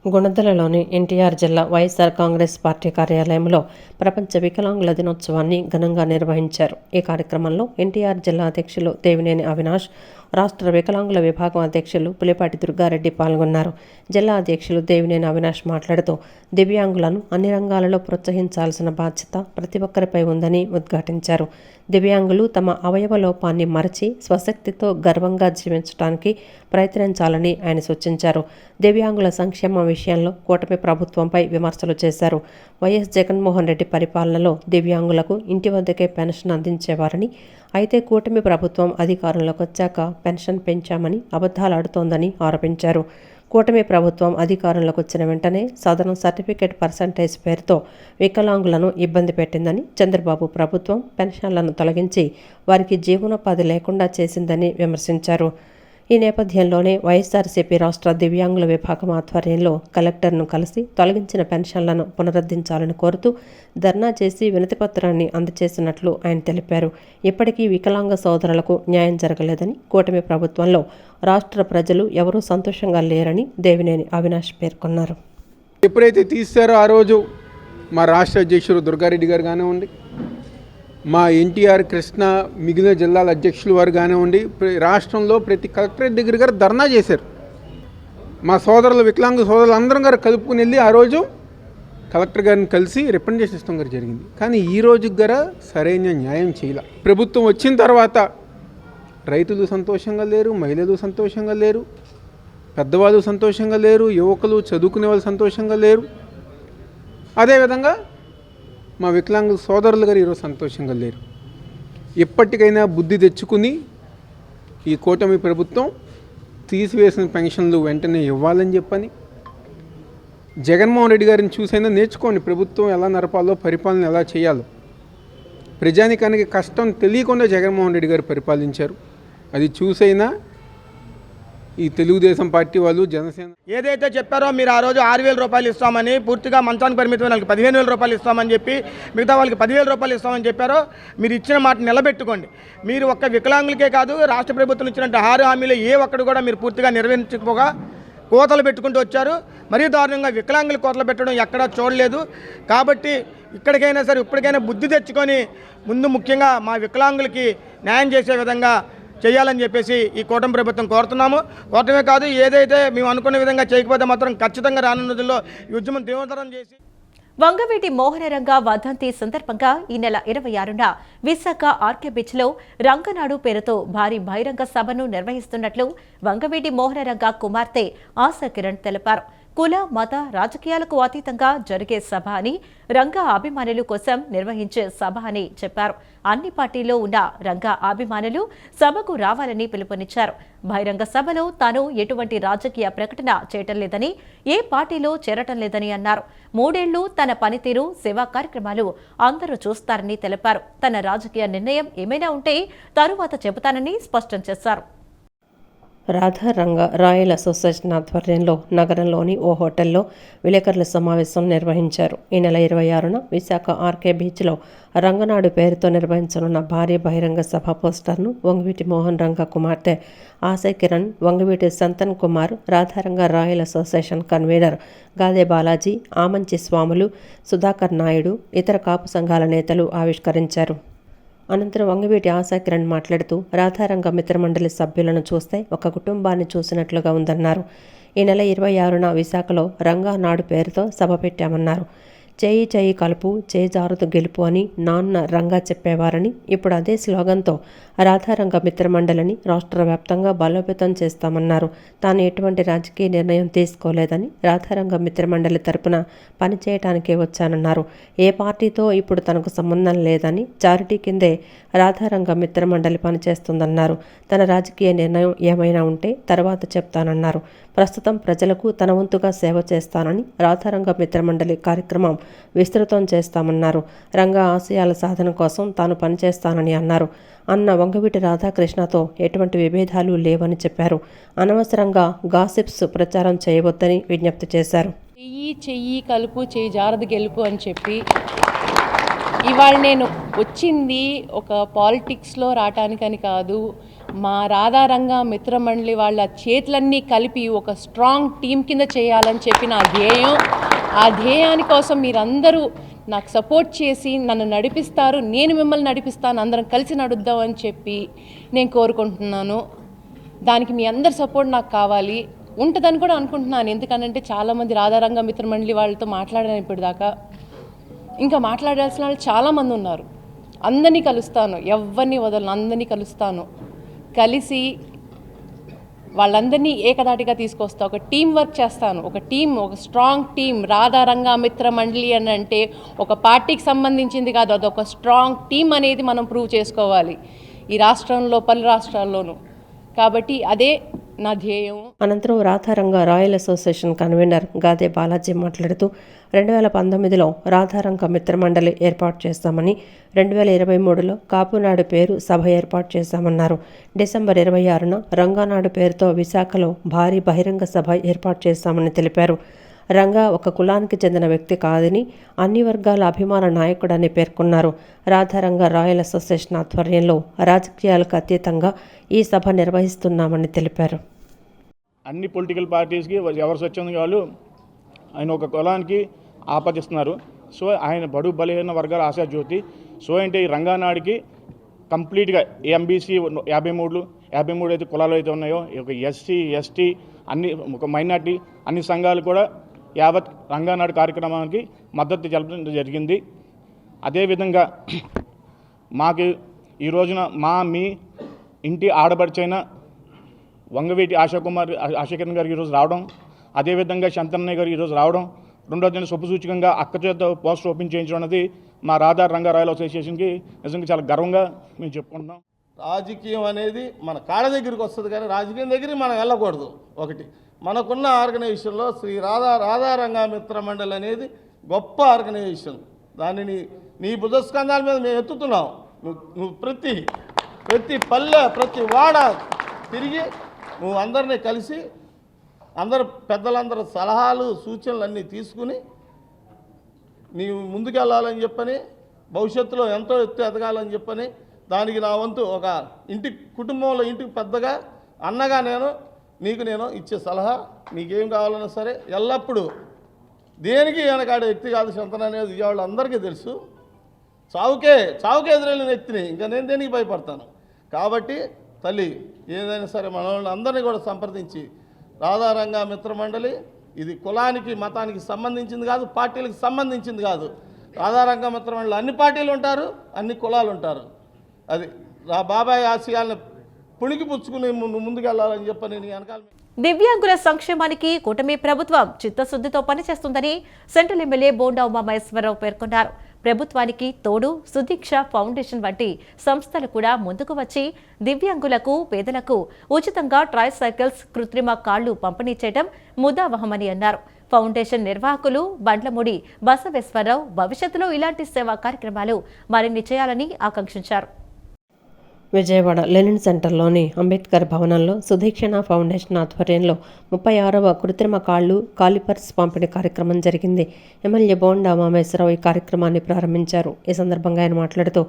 గుణదలలోని ఎన్టీఆర్ జిల్లా వైఎస్ఆర్ కాంగ్రెస్ పార్టీ కార్యాలయంలో ప్రపంచ వికలాంగుల దినోత్సవాన్ని ఘనంగా నిర్వహించారు. ఈ కార్యక్రమంలో ఎన్టీఆర్ జిల్లా అధ్యక్షులు దేవినేని అవినాష్, రాష్ట్ర వికలాంగుల విభాగం అధ్యక్షులు పులిపాటి దుర్గారెడ్డి పాల్గొన్నారు. జిల్లా అధ్యక్షులు దేవినేని అవినాష్ మాట్లాడుతూ దివ్యాంగులను అన్ని రంగాలలో ప్రోత్సహించాల్సిన బాధ్యత ప్రతి ఒక్కరిపై ఉందని ఉద్ఘాటించారు. దివ్యాంగులు తమ అవయవ లోపాన్ని మరచి స్వశక్తితో గర్వంగా జీవించడానికి ప్రయత్నించాలని ఆయన సూచించారు. దివ్యాంగుల సంక్షేమం విషయంలో కూటమి ప్రభుత్వంపై విమర్శలు చేశారు. వైఎస్ జగన్మోహన్ రెడ్డి పరిపాలనలో దివ్యాంగులకు ఇంటి వద్దకే పెన్షన్ అందించేవారని, అయితే కూటమి ప్రభుత్వం అధికారంలోకి వచ్చాక పెన్షన్ పెంచామని అబద్ధాలాడుతోందని ఆరోపించారు. కూటమి ప్రభుత్వం అధికారంలోకి వచ్చిన వెంటనే సదనం సర్టిఫికేట్ పర్సంటేజ్ పేరుతో వికలాంగులను ఇబ్బంది పెట్టిందని, చంద్రబాబు ప్రభుత్వం పెన్షన్లను తొలగించి వారికి జీవనోపాధి లేకుండా చేసిందని విమర్శించారు. ఈ నేపథ్యంలోనే వైఎస్ఆర్సీపీ రాష్ట్ర దివ్యాంగుల విభాగం ఆధ్వర్యంలో కలెక్టర్ను కలిసి తొలగించిన పెన్షన్లను పునరుద్ధరించాలని కోరుతూ ధర్నా చేసి వినతిపత్రాన్ని అందజేసినట్లు ఆయన తెలిపారు. ఇప్పటికీ వికలాంగ సోదరులకు న్యాయం జరగలేదని, కూటమి ప్రభుత్వంలో రాష్ట్ర ప్రజలు ఎవరూ సంతోషంగా లేరని దేవినేని అవినాష్ పేర్కొన్నారు. ఎప్పుడైతే తీస్తారో ఆ రోజు మా రాష్ట్ర అధ్యక్షుడు దుర్గారెడ్డి గారు కానివ్వండి, మా ఎన్టీఆర్ కృష్ణ మిగిలిన జిల్లాల అధ్యక్షులు వారు కానివ్వండి, రాష్ట్రంలో ప్రతి కలెక్టరేట్ దగ్గర గారు ధర్నా చేశారు. మా సోదరులు వికలాంగ సోదరులు అందరం గారు కలుపుకుని వెళ్ళి ఆ రోజు కలెక్టర్ గారిని కలిసి రిప్రజెంటేషన్ ఇస్తాం గారు జరిగింది. కానీ ఈ రోజుకి గారు సరైన న్యాయం చేయాల. ప్రభుత్వం వచ్చిన తర్వాత రైతులు సంతోషంగా లేరు, మహిళలు సంతోషంగా లేరు, పెద్దవాళ్ళు సంతోషంగా లేరు, యువకులు చదువుకునే వాళ్ళు సంతోషంగా లేరు. అదేవిధంగా మా వికలాంగ సోదరులు గారు ఈరోజు సంతోషంగా లేరు. ఇప్పటికైనా బుద్ధి తెచ్చుకుని ఈ కూటమి ప్రభుత్వం తీసివేసిన పెన్షన్లు వెంటనే ఇవ్వాలని చెప్పని, జగన్మోహన్ రెడ్డి గారిని చూసైనా నేర్చుకోండి. ప్రభుత్వం ఎలా నడపాలో, పరిపాలన ఎలా చేయాలో. ప్రజానికానికి కష్టం తెలియకుండా జగన్మోహన్ రెడ్డి గారు పరిపాలించారు. అది చూసైనా ఈ తెలుగుదేశం పార్టీ వాళ్ళు, జనసేన ఏదైతే చెప్పారో మీరు ఆ రోజు 6,000 రూపాయలు ఇస్తామని, పూర్తిగా మంచానికి పరిమితమైన వాళ్ళకి 15,000 రూపాయలు ఇస్తామని చెప్పి, మిగతా వాళ్ళకి 10,000 రూపాయలు ఇస్తామని చెప్పారో మీరు ఇచ్చిన మాట నిలబెట్టుకోండి. మీరు ఒక్క వికలాంగులకే కాదు, రాష్ట్ర ప్రభుత్వం ఇచ్చినట్టు 6 హామీలు ఏ ఒక్కడు కూడా మీరు పూర్తిగా నిర్వహించకపోగా కోతలు పెట్టుకుంటూ వచ్చారు. మరీ దారుణంగా వికలాంగులు కోతలు పెట్టడం ఎక్కడా చూడలేదు. కాబట్టి ఇక్కడికైనా సరే ఇప్పటికైనా బుద్ధి తెచ్చుకొని ముందు ముఖ్యంగా మా వికలాంగులకి న్యాయం చేసే విధంగా చేయాలని చెప్పేసి ఈ కూటమి ప్రభుత్వం కోరుతున్నాము. కోరటమే కాదు, ఏదైతే మేము అనుకున్న విధంగా చేయకపోతే మాత్రం ఖచ్చితంగా రానున్న రోజుల్లో ఈ ఉద్యమం తీవ్రతరం చేసి. వంగవీటి మోహనరంగ వర్ధంతి సందర్భంగా ఈ నెల 26న విశాఖ ఆర్కే బీచ్లో రంగనాడు పేరుతో భారీ బహిరంగ సభను నిర్వహిస్తున్నట్లు వంగవీటి మోహనరంగ కుమార్తె ఆశా కిరణ్ తెలిపారు. కుల, మత, రాజకీయాలకు అతీతంగా జరిగే సభ అని, రంగా అభిమానుల కోసం నిర్వహించే సభ అని చెప్పారు. అన్ని పార్టీల్లో ఉన్న రంగా అభిమానులు సభకు రావాలని పిలుపునిచ్చారు. బహిరంగ సభలో తాను ఎటువంటి రాజకీయ ప్రకటన చేయటం లేదని, ఏ పార్టీలో చేరటం లేదని అన్నారు. 3 ఏళ్లు తన పనితీరు, సేవా కార్యక్రమాలు అందరూ చూస్తారని తెలిపారు. తన రాజకీయ నిర్ణయం ఏమైనా ఉంటే తరువాత చెబుతానని స్పష్టం చేశారు. రాధారంగ రాయల్ అసోసియేషన్ ఆధ్వర్యంలో నగరంలోని ఓ హోటల్లో విలేకరుల సమావేశం నిర్వహించారు. ఈ నెల 26న విశాఖ ఆర్కే బీచ్లో రంగనాడు పేరుతో నిర్వహించనున్న భారీ బహిరంగ సభ పోస్టర్ను వంగవీటి మోహన్ రంగ కుమార్తె ASHA Kiran, Vangaveeti Santhan Kumar, Radharanga royal association convener Gade Balaji, Amanchi స్వాములు, సుధాకర్ నాయుడు, ఇతర కాపు సంఘాల నేతలు ఆవిష్కరించారు. అనంతరం వంగవీటి ఆశా కిరణ్ మాట్లాడుతూ రాధారంగ మిత్రమండలి సభ్యులను చూస్తే ఒక కుటుంబాన్ని చూసినట్లుగా ఉందన్నారు. ఈ నెల 26న విశాఖలో రంగా నాడు పేరుతో సభ పెట్టామన్నారు. చేయి చేయి కలుపు, చేజారుతు గెలుపు అని నాన్న రంగా చెప్పేవారని, ఇప్పుడు అదే స్లోగన్తో రాధారంగ మిత్రమండలిని రాష్ట్ర వ్యాప్తంగా బలోపేతం చేస్తామన్నారు. తాను ఎటువంటి రాజకీయ నిర్ణయం తీసుకోలేదని, రాధారంగ మిత్రమండలి తరపున పనిచేయటానికే వచ్చానన్నారు. ఏ పార్టీతో ఇప్పుడు తనకు సంబంధం లేదని, చారిటీ కిందే రాధారంగ మిత్రమండలి పనిచేస్తుందన్నారు. తన రాజకీయ నిర్ణయం ఏమైనా ఉంటే తర్వాత చెప్తానన్నారు. ప్రస్తుతం ప్రజలకు తన వంతుగా సేవ చేస్తానని, రాధారంగ మిత్రమండలి కార్యక్రమం విస్తృతం చేస్తామన్నారు. రంగ ఆశయాల సాధన కోసం తాను పనిచేస్తానని అన్నారు. అన్న వంగవీటి రాధాకృష్ణతో ఎటువంటి విభేదాలు లేవని చెప్పారు. అనవసరంగా గాసిప్స్ ప్రచారం చేయవద్దని విజ్ఞప్తి చేశారు. చెయ్యి కలుపు చేయి జారది గెలుపు అని చెప్పి ఇవాళ నేను వచ్చింది ఒక పాలిటిక్స్లో రావటానికని కాదు, మా రాధారంగ మిత్రమండలి వాళ్ళ చేతులన్నీ కలిపి ఒక స్ట్రాంగ్ టీం కింద చేయాలని చెప్పి నా ధ్యేయం. ఆ ధ్యేయాని కోసం మీరందరూ నాకు సపోర్ట్ చేసి నన్ను నడిపిస్తారు, నేను మిమ్మల్ని నడిపిస్తాను, అందరం కలిసి నడుద్దాం అని చెప్పి నేను కోరుకుంటున్నాను. దానికి మీ అందరి సపోర్ట్ నాకు కావాలి, ఉంటుందని కూడా అనుకుంటున్నాను. ఎందుకనంటే చాలామంది రాధారంగ మిత్రమండలి వాళ్ళతో మాట్లాడాను ఇప్పటిదాకా. ఇంకా మాట్లాడాల్సిన వాళ్ళు చాలామంది ఉన్నారు. అందరినీ కలుస్తాను, ఎవరిని వదలను, అందరినీ కలుస్తాను. కలిసి వాళ్ళందరినీ ఏకదాటిగా తీసుకొస్తా, ఒక టీం వర్క్ చేస్తాను. ఒక స్ట్రాంగ్ టీం. రాధారంగ మిత్రమండలి అని అంటే ఒక పార్టీకి సంబంధించింది కాదు, అదొక స్ట్రాంగ్ టీం అనేది మనం ప్రూవ్ చేసుకోవాలి ఈ రాష్ట్రంలో, పలు రాష్ట్రాల్లోనూ. కాబట్టి అదే నా ధ్యేయం. అనంతరం Radharanga royal association convener Gade Balaji మాట్లాడుతూ 2019లో రాధారంగ మిత్రమండలి ఏర్పాటు చేస్తామని, 2023లో కాపునాడు పేరు సభ ఏర్పాటు చేశామన్నారు. డిసెంబర్ 26న రంగానాడు పేరుతో విశాఖలో భారీ బహిరంగ సభ ఏర్పాటు చేశామని తెలిపారు. రంగా ఒక కులానికి చెందిన వ్యక్తి కాదని, అన్ని వర్గాల అభిమాన నాయకుడని పేర్కొన్నారు. రాధారంగ రాయల్ అసోసియేషన్ ఆధ్వర్యంలో రాజకీయాలకు అతీతంగా ఈ సభ నిర్వహిస్తున్నామని తెలిపారు. అన్ని పొలిటికల్ పార్టీస్కి ఎవరు స్వచ్ఛందంగా వాళ్ళు ఆయన ఒక కులానికి ఆపాదిస్తున్నారు. సో ఆయన బడు బలహీన వర్గాల ఆశాజ్యోతి. సో అంటే ఈ రంగానాడికి కంప్లీట్గా ఎంబీసీ 53 అయితే కులాలు అయితే ఉన్నాయో, ఒక ఎస్సీ ఎస్టీ అన్ని, ఒక మైనార్టీ అన్ని సంఘాలు కూడా యావత్ రంగానాడు కార్యక్రమానికి మద్దతు తెలపడం జరిగింది. అదేవిధంగా మాకు ఈ రోజున మీ ఇంటి ఆడబడిచైన వంగవీటి ఆశాకిరణ్ గారు ఈరోజు రావడం, అదేవిధంగా శంతన్నయ్య గారు ఈరోజు రావడం, రెండో దిన శుభసూచకంగా అక్క చేత పోస్టర్ ఓపెన్ చేయించడం అనేది మా రాధారంగ రాయల్ అసోసియేషన్కి నిజంగా చాలా గర్వంగా మేము చెప్పుకుంటున్నాం. రాజకీయం అనేది మన కాళ్ళ దగ్గరికి వస్తుంది, కానీ రాజకీయం దగ్గరికి మనం వెళ్ళకూడదు. ఒకటి మనకున్న ఆర్గనైజేషన్లో శ్రీ రాధారంగ మిత్రమండలి అనేది గొప్ప ఆర్గనైజేషన్. దానిని నీ భుజస్కంధాల మీద మేము ఎత్తుతున్నాం. నువ్వు ప్రతి పల్లె ప్రతి వాడ తిరిగి నువ్వు అందరినీ కలిసి పెద్దలందరూ సలహాలు సూచనలు అన్నీ తీసుకుని నీవు ముందుకెళ్ళాలని చెప్పని, భవిష్యత్తులో ఎంతో ఎదగాలని చెప్పని, దానికి నా వంతు ఒక కుటుంబంలో ఇంటికి పెద్దగా అన్నగా నేను ఇచ్చే సలహా, నీకేం కావాలన్నా సరే ఎల్లప్పుడూ దేనికి వెనకాడే వ్యక్తి కాదు శంతన అనేది విజయవాడ అందరికీ తెలుసు. చావుకే ఎదురెళ్ళిన వ్యక్తిని ఇంకా నేను దేనికి భయపడతాను. కాబట్టి తల్లి ఏదైనా సరే మన అందరినీ కూడా సంప్రదించి రాధారంగ మిత్రమండలి ఇది కులానికి మతానికి సంబంధించింది కాదు, పార్టీలకు సంబంధించింది కాదు. రాధారంగ మిత్రమండలి అన్ని పార్టీలు ఉంటారు, అన్ని కులాలు ఉంటారు. అది బాబాయ్ ఆశయాలను పుణికి పుచ్చుకుని ముందుకెళ్లాలని చెప్పని నీ వెనకాల. దివ్యాంగుల సంక్షేమానికి కూటమి ప్రభుత్వం చిత్తశుద్ధితో పనిచేస్తుందని సెంట్రల్ ఎమ్మెల్యే బోండా ఉమామహేశ్వరరావు పేర్కొన్నారు. ప్రభుత్వానికి తోడు సుదీక్ష ఫౌండేషన్ వంటి సంస్థలు కూడా ముందుకు వచ్చి దివ్యాంగులకు, పేదలకు ఉచితంగా ట్రైసైకిల్స్, కృత్రిమ కాళ్లు పంపిణీ చేయడం ముదావహమని అన్నారు. ఫౌండేషన్ నిర్వాహకులు బండ్లమూడి బసవేశ్వరరావు భవిష్యత్తులో ఇలాంటి సేవా కార్యక్రమాలు మరిన్ని చేయాలని ఆకాంక్షించారు. విజయవాడ లెనిన్ సెంటర్లోని అంబేద్కర్ భవనంలో సుదీక్షణ ఫౌండేషన్ ఆధ్వర్యంలో 36వ కృత్రిమ కాళ్లు, కాలిపర్స్ పంపిణీ కార్యక్రమం జరిగింది. ఎమ్మెల్యే బోండా ఉమామహేశ్వరరావు ఈ కార్యక్రమాన్ని ప్రారంభించారు. ఈ సందర్భంగా ఆయన మాట్లాడుతూ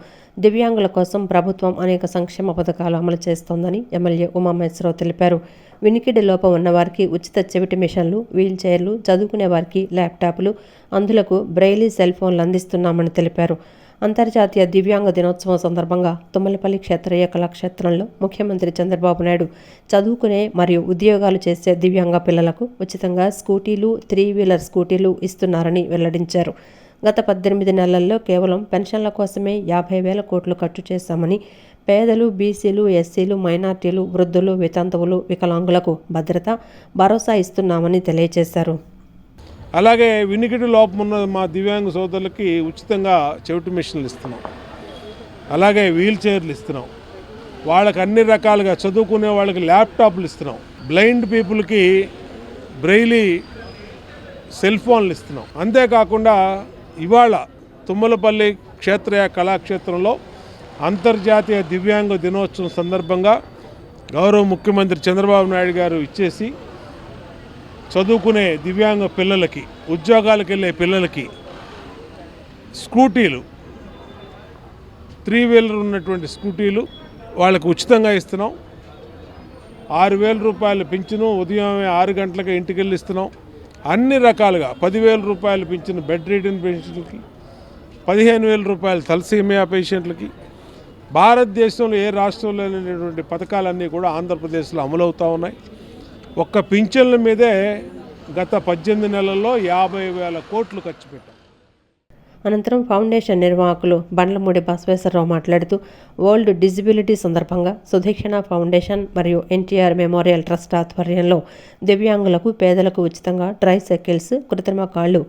దివ్యాంగుల కోసం ప్రభుత్వం అనేక సంక్షేమ పథకాలు అమలు చేస్తోందని ఎమ్మెల్యే ఉమామహేశ్వరరావు తెలిపారు. వినికిడి లోపం ఉన్నవారికి ఉచిత చెవిటి మిషన్లు, వీల్ చైర్లు, చదువుకునే వారికి ల్యాప్టాప్లు, అంధులకు బ్రెయిలీ సెల్ ఫోన్లు అందిస్తున్నామని తెలిపారు. అంతర్జాతీయ దివ్యాంగ దినోత్సవం సందర్భంగా తుమ్మలపల్లి క్షేత్రీయ కళాక్షేత్రంలో ముఖ్యమంత్రి చంద్రబాబు నాయుడు చదువుకునే మరియు ఉద్యోగాలు చేసే దివ్యాంగ పిల్లలకు ఉచితంగా స్కూటీలు, 3-వీలర్ స్కూటీలు ఇస్తున్నారని వెల్లడించారు. గత 18 నెలల్లో కేవలం పెన్షన్ల కోసమే 50,000 కోట్లు ఖర్చు చేశామని, పేదలు, బీసీలు, ఎస్సీలు, మైనార్టీలు, వృద్ధులు, వితంతువులు, వికలాంగులకు భద్రత, భరోసా ఇస్తున్నామని తెలియజేశారు. అలాగే వినికిడి లోపం ఉన్న మా దివ్యాంగ సోదరులకి ఉచితంగా చెవిటి మిషన్లు ఇస్తున్నాం. అలాగే వీల్ చైర్లు ఇస్తున్నాం. వాళ్ళకి అన్ని రకాలుగా చదువుకునే వాళ్ళకి ల్యాప్టాప్లు ఇస్తున్నాం. బ్లైండ్ పీపుల్కి బ్రెయిలీ సెల్ ఫోన్లు ఇస్తున్నాం. అంతేకాకుండా ఇవాళ తుమ్మలపల్లి క్షేత్రయ కళాక్షేత్రంలో అంతర్జాతీయ దివ్యాంగ దినోత్సవం సందర్భంగా గౌరవ ముఖ్యమంత్రి చంద్రబాబు నాయుడు గారు ఇచ్చేసి చదువుకునే దివ్యాంగ పిల్లలకి, ఉద్యోగాలకు వెళ్ళే పిల్లలకి స్కూటీలు, 3 వీలర్ ఉన్నటువంటి స్కూటీలు వాళ్ళకు ఉచితంగా ఇస్తున్నాం. 6,000 రూపాయలు పింఛను, ఉదయం 6 గంటలకు ఇంటికి వెళ్ళి ఇస్తున్నాం. అన్ని రకాలుగా 10,000 రూపాయలు పింఛను బెడ్ రీడన్ పేషెంట్లకి, 15,000 రూపాయలు తలసీమియా పేషెంట్లకి. భారతదేశంలో ఏ రాష్ట్రంలో లేనటువంటి పథకాలన్నీ కూడా ఆంధ్రప్రదేశ్లో అమలవుతూ ఉన్నాయి. ఒక్క పింఛన్ల మీదే గత 18 నెలల్లో 50,000 కోట్లు ఖర్చు పెట్టాం. అనంతరం ఫౌండేషన్ నిర్వాహకులు బండ్లమూడి బసవేశ్వరరావు మాట్లాడుతూ వరల్డ్ డిజబిలిటీ సందర్భంగా సుదీక్షణ ఫౌండేషన్ మరియు ఎన్టీఆర్ మెమోరియల్ ట్రస్ట్ ఆధ్వర్యంలో దివ్యాంగులకు, పేదలకు ఉచితంగా ట్రై సైకిల్స్, కృత్రిమ కాళ్ళు,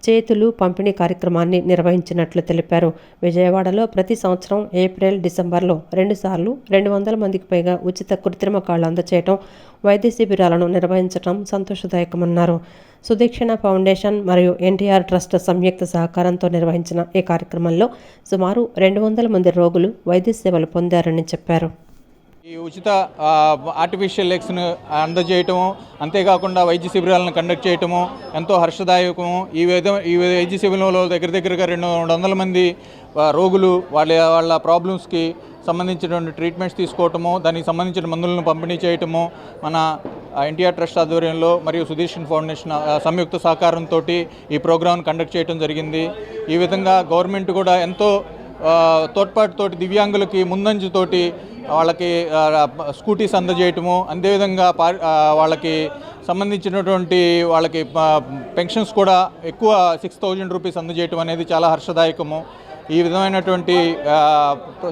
చేతులు పంపిణీ కార్యక్రమాన్ని నిర్వహించినట్లు తెలిపారు. విజయవాడలో ప్రతి సంవత్సరం ఏప్రిల్, డిసెంబర్లో 2 సార్లు 200 మందికి పైగా ఉచిత కృత్రిమ కాళ్ళు అందచేయటం, వైద్య శిబిరాలను నిర్వహించడం సంతోషదాయకమన్నారు. సుదీక్షణ ఫౌండేషన్ మరియు ఎన్టీఆర్ ట్రస్ట్ సంయుక్త సహకారంతో నిర్వహించిన ఈ కార్యక్రమంలో సుమారు 200 మంది రోగులు వైద్య సేవలు పొందారని చెప్పారు. ఈ ఉచిత ఆర్టిఫిషియల్ లెగ్స్ను అందజేయటము, అంతేకాకుండా వైద్య శిబిరాలను కండక్ట్ చేయటము ఎంతో హర్షదాయకము. ఈ వైద్య శిబిరంలో దగ్గరగా 200 మంది రోగులు వాళ్ళ ప్రాబ్లమ్స్కి సంబంధించినటువంటి ట్రీట్మెంట్స్ తీసుకోవటము, దానికి సంబంధించిన మందులను పంపిణీ చేయటము మన ఎన్టీఆర్ ట్రస్ట్ ఆధ్వర్యంలో మరియు సుదీక్షణ ఫౌండేషన్ సంయుక్త సహకారంతో ఈ ప్రోగ్రామ్ను కండక్ట్ చేయడం జరిగింది. ఈ విధంగా గవర్నమెంట్ కూడా ఎంతో తోడ్పాటుతోటి దివ్యాంగులకి ముందంజతోటి వాళ్ళకి స్కూటీస్ అందజేయటము, అదేవిధంగా వాళ్ళకి సంబంధించినటువంటి వాళ్ళకి పెన్షన్స్ కూడా ఎక్కువ 6,000 రూపీస్ అందజేయటం అనేది చాలా హర్షదాయకము. ఈ విధమైనటువంటి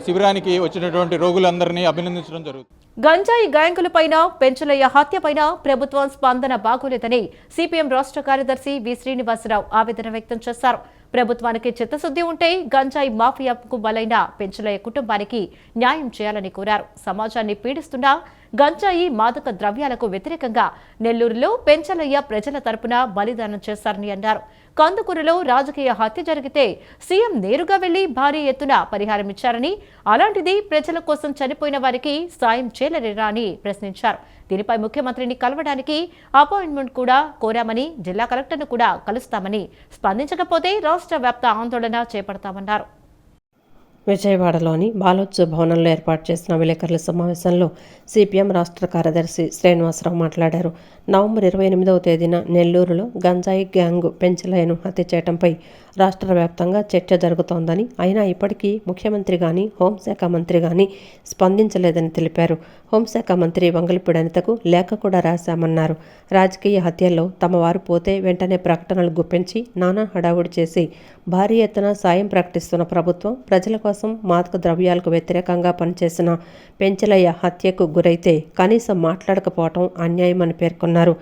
శిబిరానికి వచ్చినటువంటి రోగులందరినీ అభినందించడం జరుగుతుంది. గంజాయి గ్యాంగులపైన, పెంచలయ్య హత్యపైన ప్రభుత్వం స్పందన బాగోలేదని సిపిఎం రాష్ట్ర కార్యదర్శి వి శ్రీనివాసరావు ఆవేదన వ్యక్తం చేశారు. ప్రభుత్వానికి చిత్తశుద్ధి ఉంటే గంజాయి మాఫియాకు బలైన పెంచలయ్య కుటుంబానికి న్యాయం చేయాలని కోరారు. సమాజాన్ని పీడిస్తున్న గంజాయి, మాదక ద్రవ్యాలకు వ్యతిరేకంగా నెల్లూరులో పెంచలయ్య ప్రజల తరపున బలిదానం చేశారని అన్నారు. కందుకూరులో రాజకీయ హత్య జరిగితే సీఎం నేరుగా వెళ్లి భారీ ఎత్తున పరిహారం ఇచ్చారని, అలాంటిది ప్రజల కోసం చనిపోయిన వారికి సాయం చేయలేరా అని ప్రశ్నించారు. దీనిపై ముఖ్యమంత్రిని కలవడానికి అపాయింట్మెంట్ కూడా కోరామని, జిల్లా కలెక్టర్ను కూడా కలుస్తామని, స్పందించకపోతే రాష్ట్ర వ్యాప్త ఆందోళన చేపడతామన్నారు. విజయవాడలోని బాలోత్సవ భవనంలో ఏర్పాటు చేసిన విలేకరుల సమావేశంలో సిపిఎం రాష్ట్ర కార్యదర్శి శ్రీనివాసరావు మాట్లాడారు. నవంబర్ 28వ తేదీన నెల్లూరులో గంజాయి గ్యాంగు పెంచలయ్యను హత్య చేయడంపై రాష్ట్ర వ్యాప్తంగా చర్చ జరుగుతోందని, అయినా ఇప్పటికీ ముఖ్యమంత్రి కానీ హోంశాఖ మంత్రి కానీ స్పందించలేదని తెలిపారు. హోంశాఖ మంత్రి వంగలపూడి అనితకు లేఖ కూడా రాశామన్నారు. రాజకీయ హత్యల్లో తమ వారు పోతే వెంటనే ప్రకటనలు గుప్పించి నానా హడావుడి చేసి భారీ ఎత్తున సాయం ప్రకటిస్తున్న ప్రభుత్వం ప్రజల కోసం మాదక ద్రవ్యాలకు వ్యతిరేకంగా పనిచేసిన పెంచలయ్య హత్యకు గురైతే కనీసం మాట్లాడకపోవటం అన్యాయమని పేర్కొన్నారు.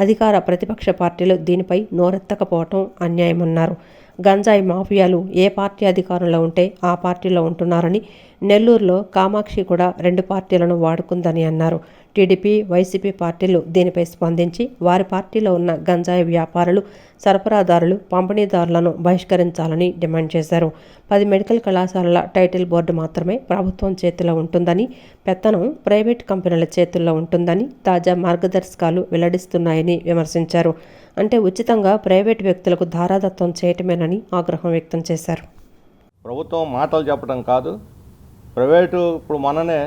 అధికార ప్రతిపక్ష పార్టీలు దీనిపై నోరెత్తకపోవటం అన్యాయమన్నారు. గంజాయి మాఫియాలు ఏ పార్టీ అధికారంలో ఉంటే ఆ పార్టీలో ఉంటున్నారని, నెల్లూరులో కామాక్షి కూడా 2 పార్టీలను వాడుకుందని అన్నారు. టీడీపీ, వైసీపీ పార్టీలు దీనిపై స్పందించి వారి పార్టీలో ఉన్న గంజాయి వ్యాపారులు, సరఫరాదారులు, పంపిణీదారులను బహిష్కరించాలని డిమాండ్ చేశారు. 10 మెడికల్ కళాశాలల టైటిల్ బోర్డు మాత్రమే ప్రభుత్వం చేతిలో ఉంటుందని, పెత్తనం ప్రైవేట్ కంపెనీల చేతుల్లో ఉంటుందని తాజా మార్గదర్శకాలు వెల్లడిస్తున్నాయని విమర్శించారు. అంటే ఉచితంగా ప్రైవేట్ వ్యక్తులకు ధారాదత్తం చేయటమేనని ఆగ్రహం వ్యక్తం చేశారు. ప్రభుత్వం మాటలు చెప్పడం కాదు, ప్రైవేటు ఇప్పుడు మొన్ననే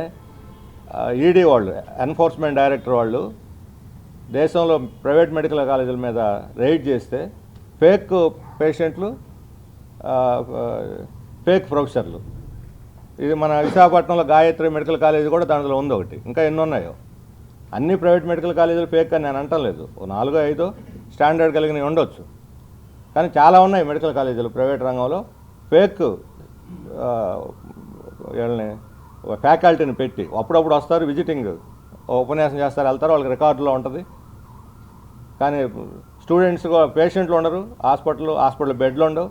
ఈడీ వాళ్ళు, ఎన్ఫోర్స్మెంట్ డైరెక్టర్ వాళ్ళు దేశంలో ప్రైవేట్ మెడికల్ కాలేజీల మీద రైడ్ చేస్తే ఫేక్ పేషెంట్లు, ఫేక్ ప్రొఫెసర్లు, ఇది మన విశాఖపట్నంలో గాయత్రి మెడికల్ కాలేజీ కూడా దాంట్లో ఉంది ఒకటి, ఇంకా ఎన్ని ఉన్నాయో. అన్ని ప్రైవేట్ మెడికల్ కాలేజీలు ఫేక్ అని నేను అంటం లేదు, 4-5 స్టాండర్డ్ కలిగినవి ఉండొచ్చు, కానీ చాలా ఉన్నాయి మెడికల్ కాలేజీలు ప్రైవేట్ రంగంలో ఫేక్ వీళ్ళని ఫ్యాకల్టీని పెట్టి అప్పుడప్పుడు వస్తారు, విజిటింగ్ ఉపన్యాసం చేస్తారు, వెళ్తారు, వాళ్ళకి రికార్డులో ఉంటుంది. కానీ స్టూడెంట్స్ పేషెంట్లు ఉండరు, హాస్పిటల్ బెడ్లు ఉండవు.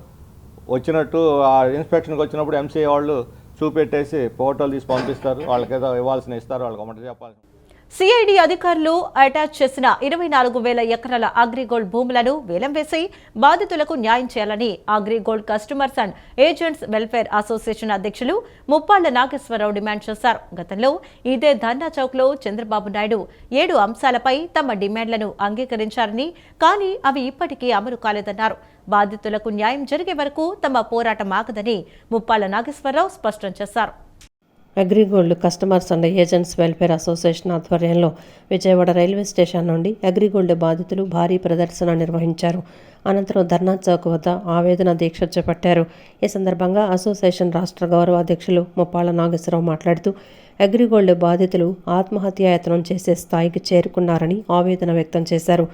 వచ్చినట్టు ఆ ఇన్స్పెక్షన్కి వచ్చినప్పుడు ఎంసీఏ వాళ్ళు చూపెట్టేసి ఫోటోలు తీసి పంపిస్తారు, వాళ్ళకి ఏదో ఇవ్వాల్సిన ఇస్తారు, వాళ్ళకి ఒకటి చెప్పాలి. సిఐడి అధికారులు అటాచ్ చేసిన 24,000 ఎకరాల అగ్రిగోల్డ్ భూములను వేలం వేసి బాధితులకు న్యాయం చేయాలని AgriGold customers and agents welfare association అధ్యక్షులు ముప్పాళ్ల నాగేశ్వరరావు డిమాండ్ చేశారు. గతంలో ఇదే ధర్నా చౌక్ లో చంద్రబాబు నాయుడు 7 అంశాలపై తమ డిమాండ్లను అంగీకరించారని, కానీ అవి ఇప్పటికీ అమలు కాలేదన్నారు. బాధితులకు న్యాయం జరిగే వరకు తమ పోరాటం ఆగదని ముప్పాళ్ల నాగేశ్వరరావు స్పష్టం చేశారు. AgriGold customers and agents welfare association ఆధ్వర్యంలో విజయవాడ రైల్వే స్టేషన్ నుండి అగ్రిగోల్డ్ బాధితులు భారీ ప్రదర్శన నిర్వహించారు. అనంతరం ధర్నా చౌక్ వద్ద ఆవేదన దీక్ష చేపట్టారు. ఈ సందర్భంగా అసోసియేషన్ రాష్ట్ర గౌరవ అధ్యక్షులు ముప్పాళ్ల నాగేశ్వరరావు మాట్లాడుతూ అగ్రిగోల్డ్ బాధితులు ఆత్మహత్యాయత్నం చేసే స్థాయికి చేరుకున్నారని ఆవేదన వ్యక్తం చేశారు.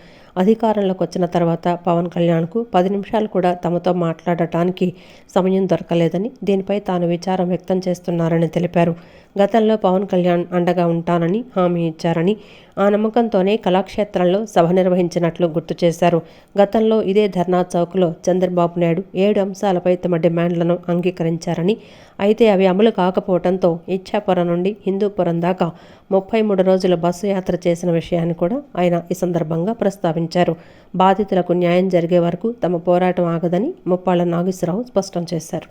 అధికారంలోకి వచ్చిన తర్వాత పవన్ కళ్యాణ్కు 10 నిమిషాలు కూడా తమతో మాట్లాడటానికి సమయం దొరకలేదని, దీనిపై తాను విచారం వ్యక్తం చేస్తున్నారని తెలిపారు. గతంలో పవన్ కళ్యాణ్ అండగా ఉంటానని హామీ ఇచ్చారని, ఆ నమ్మకంతోనే కళాక్షేత్రంలో సభ నిర్వహించినట్లు గుర్తు చేశారు. గతంలో ఇదే ధర్నా చౌక్లో చంద్రబాబు నాయుడు 7 అంశాలపై తమ డిమాండ్లను అంగీకరించారని, అయితే అవి అమలు కాకపోవడంతో ఇచ్చాపురం నుండి హిందూపురం దాకా 33 రోజుల బస్సు యాత్ర చేసిన విషయాన్ని కూడా ఆయన ఈ సందర్భంగా ప్రస్తావించారు. బాధితులకు న్యాయం జరిగే వరకు తమ పోరాటం ఆగదని ముప్పాళ్ల నాగేశ్వరరావు స్పష్టం చేశారు.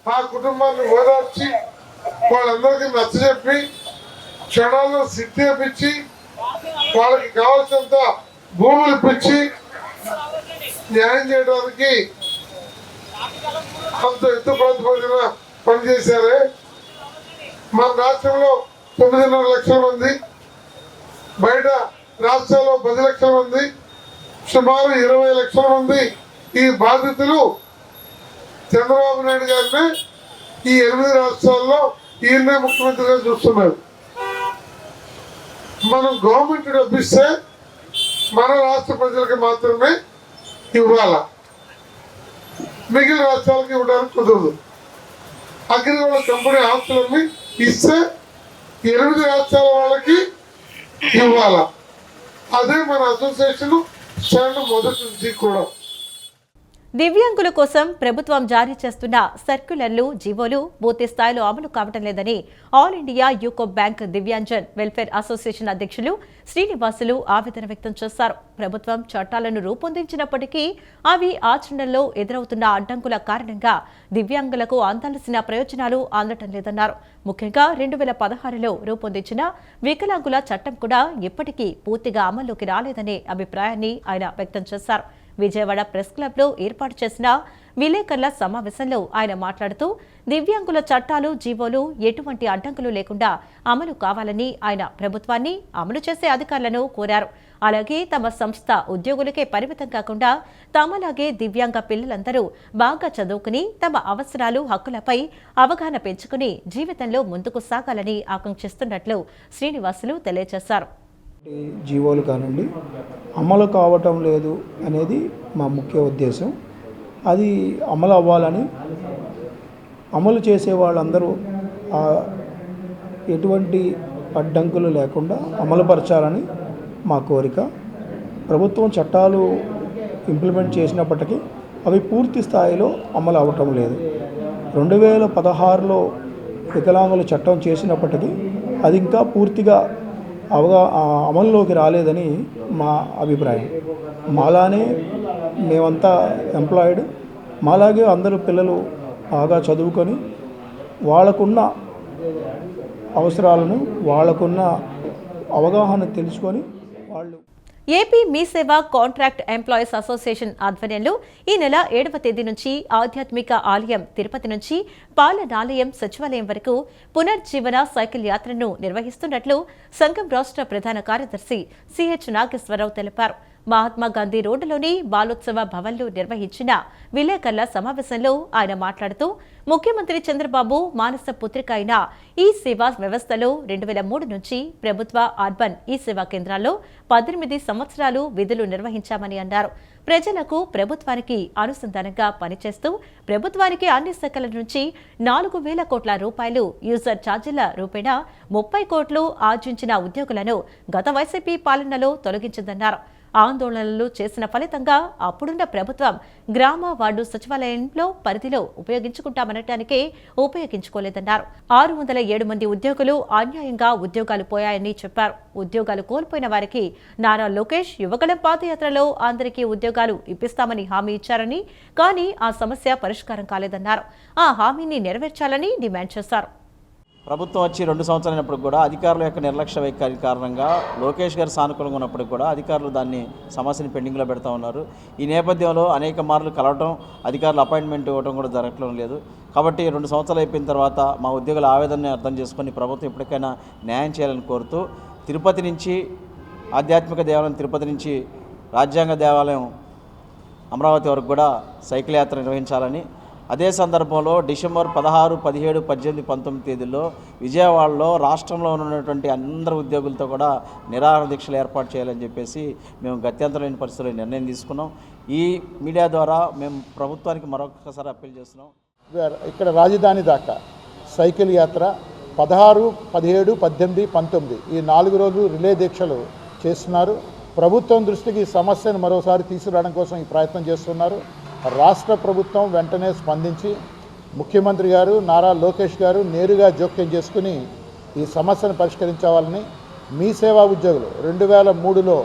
ఆ కుటుంబాన్ని ఓదార్చి వాళ్ళందరికీ నచ్చజెప్పి క్షణాల్లో సిట్ చేపించి వాళ్ళకి కావాల్సినంత భూములు ఇప్పించి న్యాయం చేయడానికి అంత ఎత్తు ప్రతిపాదన పనిచేశారే. మన రాష్ట్రంలో 9.5 లక్షల మంది, బయట రాష్ట్రాల్లో 10 లక్షల మంది, సుమారు 20 లక్షల మంది ఈ బాధితులు చంద్రబాబు నాయుడు గారిని ఈ 8 రాష్ట్రాల్లో ఈయన్నే ముఖ్యమంత్రిగా చూస్తున్నారు. మనం గవర్నమెంట్ డబ్బు ఇస్తే మన రాష్ట్ర ప్రజలకు మాత్రమే ఇవ్వాలా, మిగిలిన రాష్ట్రాలకు ఇవ్వడానికి కుదరదు. అగ్రిగోల్డ్ కంపెనీ ఆస్తులన్నీ ఇస్తే 8 రాష్ట్రాల వాళ్ళకి ఇవ్వాలా. అదే మన అసోసియేషన్ స్టాండ్ మొదటి నుంచి కూడా. దివ్యాంగుల కోసం ప్రభుత్వం జారీ చేస్తున్న సర్క్యులర్లు, జీవోలు పూర్తి స్థాయిలో అమలు కావడం లేదని all India UCO bank Divyangjan welfare association అధ్యక్షులు శ్రీనివాసులు ఆవేదన వ్యక్తం చేశారు. ప్రభుత్వం చట్టాలను రూపొందించినప్పటికీ అవి ఆచరణలో ఎదురవుతున్న అడ్డంకుల కారణంగా దివ్యాంగులకు అందాల్సిన ప్రయోజనాలు అందటం లేదన్నారు. ముఖ్యంగా 2016లో రూపొందించిన వికలాంగుల చట్టం కూడా ఇప్పటికీ పూర్తిగా అమల్లోకి రాలేదనే అభిప్రాయాన్ని ఆయన వ్యక్తం చేశారు. విజయవాడ ప్రెస్ క్లబ్లో ఏర్పాటు చేసిన విలేకరుల సమావేశంలో ఆయన మాట్లాడుతూ దివ్యాంగుల చట్టాలు, జీవోలు ఎటువంటి అడ్డంకులు లేకుండా అమలు కావాలని ఆయన ప్రభుత్వాన్ని, అమలు చేసే అధికారులను కోరారు. అలాగే తమ సంస్థ ఉద్యోగులకే పరిమితం కాకుండా తమలాగే దివ్యాంగ పిల్లలందరూ బాగా చదువుకుని తమ అవసరాలు, హక్కులపై అవగాహన పెంచుకుని జీవితంలో ముందుకు సాగాలని ఆకాంక్షిస్తున్నట్లు శ్రీనివాసులు తెలియజేశారు. జీవోలు కానివ్వండి అమలు కావటం లేదు అనేది మా ముఖ్య ఉద్దేశం. అది అమలు అవ్వాలని, అమలు చేసే వాళ్ళందరూ ఎటువంటి అడ్డంకులు లేకుండా అమలుపరచాలని మా కోరిక. ప్రభుత్వం చట్టాలు ఇంప్లిమెంట్ చేసినప్పటికీ అవి పూర్తి స్థాయిలో అమలు అవ్వటం లేదు. 2016లో వికలాంగుల చట్టం చేసినప్పటికీ అది ఇంకా పూర్తిగా అమల్లోకి రాలేదని మా అభిప్రాయం. మాలానే మేమంతా ఎంప్లాయిడ్, మాలాగే అందరూ పిల్లలు బాగా చదువుకొని వాళ్ళకున్న అవసరాలను, వాళ్ళకున్న అవగాహన తెలుసుకొని వాళ్ళు ఏపీ మీ సేవ కాంట్రాక్ట్ ఎంప్లాయీస్ అసోసియేషన్ ఆధ్వర్యంలో ఈ నెల 7వ తేదీ నుంచి ఆధ్యాత్మిక ఆలయం తిరుపతి నుంచి పాలనాలయం సచివాలయం వరకు పునర్జీవన సైకిల్ యాత్రను నిర్వహిస్తున్నట్లు సంఘం రాష్ట్ర ప్రధాన కార్యదర్శి సిహెచ్ నాగేశ్వరరావు తెలిపారు. మహాత్మా గాంధీ రోడ్డులోని బాలోత్సవ భవన్లో నిర్వహించిన విలేకరుల సమావేశంలో ఆయన మాట్లాడుతూ ముఖ్యమంత్రి చంద్రబాబు మానస పుత్రిక అయిన ఈ సేవా వ్యవస్థలో 2003 నుంచి ప్రభుత్వ అర్బన్ ఈ సేవా కేంద్రాల్లో 18 సంవత్సరాలు విధులు నిర్వహించామని అన్నారు. ప్రజలకు ప్రభుత్వానికి అనుసంధానంగా పనిచేస్తూ ప్రభుత్వానికి అన్ని శాఖల నుంచి 4,000 కోట్ల రూపాయలు యూజర్ ఛార్జీల రూపేణా 30 కోట్లు ఆర్జించిన ఉద్యోగులను గత వైసీపీ పాలనలో తొలగించిందన్నారు. ఆందోళనలు చేసిన ఫలితంగా అప్పుడున్న ప్రభుత్వం గ్రామ వార్డు సచివాలయంలో పరిధిలో ఉపయోగించుకుంటామనటానికే ఉపయోగించుకోలేదన్నారు. 607 మంది ఉద్యోగులు అన్యాయంగా ఉద్యోగాలు పోయాయని చెప్పారు. ఉద్యోగాలు కోల్పోయిన వారికి నారా లోకేష్ యువగళం పాదయాత్రలో అందరికీ ఉద్యోగాలు ఇప్పిస్తామని హామీ ఇచ్చారని, కానీ ఆ సమస్య పరిష్కారం కాలేదన్నారు. ఆ హామీని నెరవేర్చాలని డిమాండ్ చేశారు. ప్రభుత్వం వచ్చి 2 సంవత్సరాలైనప్పుడు కూడా అధికారుల యొక్క నిర్లక్ష్య వైఖరి కారణంగా లోకేష్ గారు సానుకూలంగా ఉన్నప్పటికీ కూడా అధికారులు దాన్ని సమస్యని పెండింగ్లో పెడతా ఉన్నారు. ఈ నేపథ్యంలో అనేక మార్లు కలవటం, అధికారులు అపాయింట్మెంట్ ఇవ్వడం కూడా జరగడం లేదు. కాబట్టి 2 సంవత్సరాలు అయిపోయిన తర్వాత మా ఉద్యోగుల ఆవేదనని అర్థం చేసుకొని ప్రభుత్వం ఇప్పటికైనా న్యాయం చేయాలని కోరుతూ తిరుపతి నుంచి ఆధ్యాత్మిక దేవాలయం తిరుపతి నుంచి రాజ్యాంగ దేవాలయం అమరావతి వరకు కూడా సైకిల్ యాత్ర నిర్వహించాలని, అదే సందర్భంలో డిసెంబర్ 16, 17, 18, 19 తేదీల్లో విజయవాడలో రాష్ట్రంలో ఉన్నటువంటి అందరు ఉద్యోగులతో కూడా నిరాహార దీక్షలు ఏర్పాటు చేయాలని చెప్పేసి మేము గత్యంతరం లేని పరిస్థితుల్లో నిర్ణయం తీసుకున్నాం. ఈ మీడియా ద్వారా మేము ప్రభుత్వానికి మరొకసారి అప్పీల్ చేస్తున్నాం. ఇక్కడ రాజధాని దాకా సైకిల్ యాత్ర 16, 17, 18, 19 ఈ 4 రోజులు రిలే దీక్షలు చేస్తున్నారు. ప్రభుత్వం దృష్టికి ఈ సమస్యను మరోసారి తీసుకురావడం కోసం ఈ ప్రయత్నం చేస్తున్నారు. రాష్ట్ర ప్రభుత్వం వెంటనే స్పందించి ముఖ్యమంత్రి గారు నారా లోకేష్ గారు నేరుగా జోక్యం చేసుకుని ఈ సమస్యను పరిష్కరించాలని, మీ సేవా ఉద్యోగులు 2003లో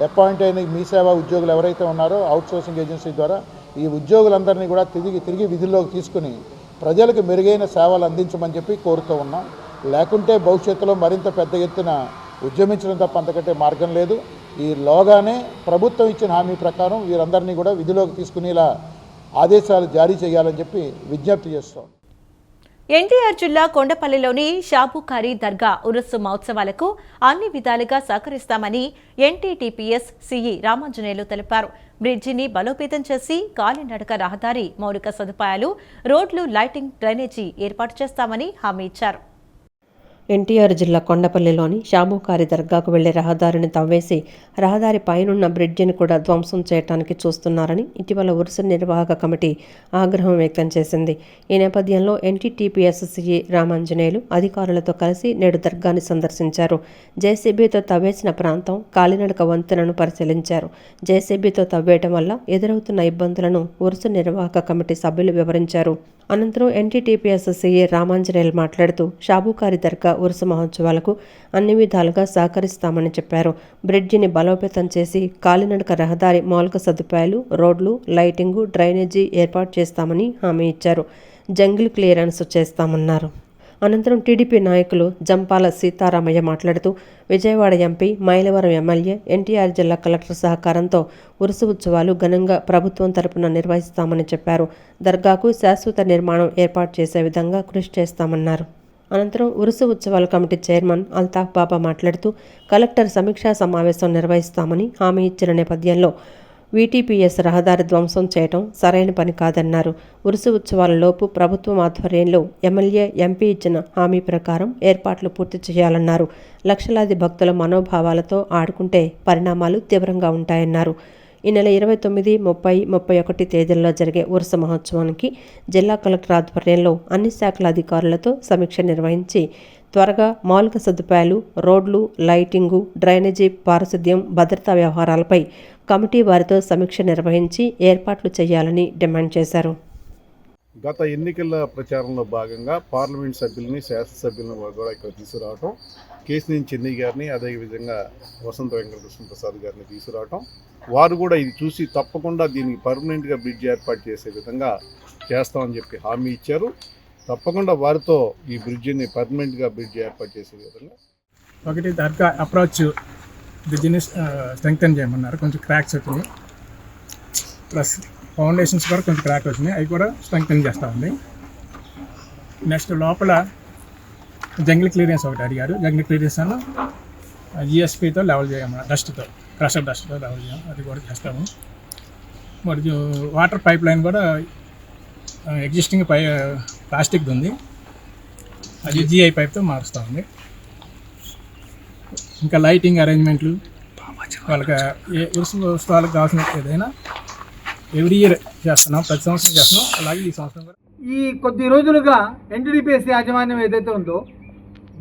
అపాయింట్ అయిన మీ సేవా ఉద్యోగులు ఎవరైతే ఉన్నారో అవుట్సోర్సింగ్ ఏజెన్సీ ద్వారా ఈ ఉద్యోగులందరినీ కూడా తిరిగి విధుల్లోకి తీసుకుని ప్రజలకు మెరుగైన సేవలు అందించమని చెప్పి కోరుతూ ఉన్నాం. లేకుంటే భవిష్యత్తులో మరింత పెద్ద ఎత్తున ఉద్యమించడం తప్ప అంతకంటే మార్గం లేదు. ఈ లోగానే ప్రభుత్వం ఇచ్చిన హామీ ప్రకారం వీరందరినీ కూడా విధిలోకి తీసుకునేలా ఆదేశాలు జారీ చేయాలని చెప్పి విజ్ఞప్తి చేస్తాం. ఎన్టీఆర్ జిల్లా కొండపల్లిలోని షాబుఖారీ దర్గా ఉరుస్సు మహోత్సవాలకు అన్ని విధాలుగా సహకరిస్తామని ఎన్టీటీపీఎస్ సిఈ రామాంజనేయులు తెలిపారు. బ్రిడ్జిని బలోపేతం చేసి కాలినడక రహదారి మౌలిక సదుపాయాలు, రోడ్లు, లైటింగ్, డ్రైనేజీ ఏర్పాటు చేస్తామని హామీ ఇచ్చారు. ఎన్టీఆర్ జిల్లా కొండపల్లిలోని షాబుఖారీ దర్గాకు వెళ్లే రహదారిని తవ్వేసి రహదారి పైనున్న బ్రిడ్జిని కూడా ధ్వంసం చేయడానికి చూస్తున్నారని ఇటీవల ఉరుసు నిర్వాహక కమిటీ ఆగ్రహం వ్యక్తం చేసింది. ఈ నేపథ్యంలో ఎన్టీటీపీఎస్ సిఈ రామాంజనేయులు అధికారులతో కలిసి నేడు దర్గాని సందర్శించారు. జేసీబీతో తవ్వేసిన ప్రాంతం కాలినడక వంతెనను పరిశీలించారు. జేసీబీతో తవ్వేయటం వల్ల ఎదురవుతున్న ఇబ్బందులను ఉరుసు నిర్వాహక కమిటీ సభ్యులు వివరించారు. అనంతరం ఎన్టీటీపీఎస్ సిఈ రామాంజనేయులు మాట్లాడుతూ షాబుఖారీ దర్గా ఉరుసు మహోత్సవాలకు అన్ని విధాలుగా సహకరిస్తామని చెప్పారు. బ్రిడ్జిని బలోపేతం చేసి కాలినడక రహదారి మౌలిక సదుపాయాలు, రోడ్లు, లైటింగు, డ్రైనేజీ ఏర్పాటు చేస్తామని హామీ ఇచ్చారు. జంగిల్ క్లియరెన్స్ చేస్తామన్నారు. అనంతరం టీడీపీ నాయకులు జంపాల సీతారామయ్య మాట్లాడుతూ విజయవాడ ఎంపీ, మైలవరం ఎమ్మెల్యే, ఎన్టీఆర్ జిల్లా కలెక్టర్ సహకారంతో ఉరుసు ఉత్సవాలు ఘనంగా ప్రభుత్వం తరపున నిర్వహిస్తామని చెప్పారు. దర్గాకు శాశ్వత నిర్మాణం ఏర్పాటు చేసే విధంగా కృషి చేస్తామన్నారు. అనంతరం ఉరుసు ఉత్సవాల కమిటీ చైర్మన్ అల్తాఫ్ బాబా మాట్లాడుతూ కలెక్టర్ సమీక్షా సమావేశం నిర్వహిస్తామని హామీ ఇచ్చిన నేపథ్యంలో వీటీపీఎస్ రహదారి ధ్వంసం చేయడం సరైన పని కాదన్నారు. ఉరుసు ఉత్సవాలలోపు ప్రభుత్వం ఆధ్వర్యంలో ఎమ్మెల్యే, ఎంపీ ఇచ్చిన హామీ ప్రకారం ఏర్పాట్లు పూర్తి చేయాలన్నారు. లక్షలాది భక్తుల మనోభావాలతో ఆడుకుంటే పరిణామాలు తీవ్రంగా ఉంటాయన్నారు. ఈ నెల 29, 30, 31 తేదీల్లో జరిగే ఉరుసు మహోత్సవానికి జిల్లా కలెక్టర్ ఆధ్వర్యంలో అన్ని శాఖల అధికారులతో సమీక్ష నిర్వహించి త్వరగా మౌలిక సదుపాయాలు, రోడ్లు, లైటింగు, డ్రైనేజీ, పారిశుద్ధ్యం, భద్రతా వ్యవహారాలపై కమిటీ వారితో సమీక్ష నిర్వహించి ఏర్పాట్లు చేయాలని డిమాండ్ చేశారు. గత ఎన్నికల ప్రచారంలో భాగంగా పార్లమెంట్ సభ్యులని, శాసనసభ్యులను కూడా ఇక్కడ తీసుకురావటం, కేశినేని చెన్నై గారిని, అదేవిధంగా వసంత వెంకటకృష్ణ ప్రసాద్ గారిని తీసుకురావటం, వారు కూడా ఇది చూసి తప్పకుండా దీనికి పర్మనెంట్గా బ్రిడ్జ్ ఏర్పాటు చేసే విధంగా చేస్తామని చెప్పి హామీ ఇచ్చారు. తప్పకుండా వారితో ఈ బ్రిడ్జిని పర్మనెంట్గా బ్రిడ్జ్ ఏర్పాటు చేసే విధంగా. ఒకటి దర్గా అప్రోచ్ బ్రిడ్జిని స్ట్రెంగ్తన్ చేయమన్నారు. కొంచెం క్రాక్స్ వచ్చినాయి, ప్లస్ ఫౌండేషన్స్ కూడా కొంచెం క్రాక్ వచ్చినాయి, అవి కూడా స్ట్రెంగ్తన్ చేస్తామండి. నెక్స్ట్ లోపల జంగిల్ క్లియరెన్స్ ఒకటి అడిగారు. జంగిల్ క్లియరెన్స్ జిఎస్పీతో లెవెల్ చేయమన్నారు, డస్ట్తో. ప్రెషర్ డస్ట్ అది కూడా చేస్తాము. మరి వాటర్ పైప్ లైన్ కూడా ఎగ్జిస్టింగ్ ప్లాస్టిక్ది ఉంది, అది జిఐ పైప్తో మారుస్తామండి. ఇంకా లైటింగ్ అరేంజ్మెంట్లు వాళ్ళకి ఉత్సవాలకు కావాల్సిన ఏదైనా ఎవ్రీ ఇయర్ చేస్తున్నాం, ప్రతి సంవత్సరం చేస్తున్నాం. అలాగే ఈ సంవత్సరం కూడా ఈ కొద్ది రోజులుగా ఎన్టీడీపీఎస్ యాజమాన్యం ఏదైతే ఉందో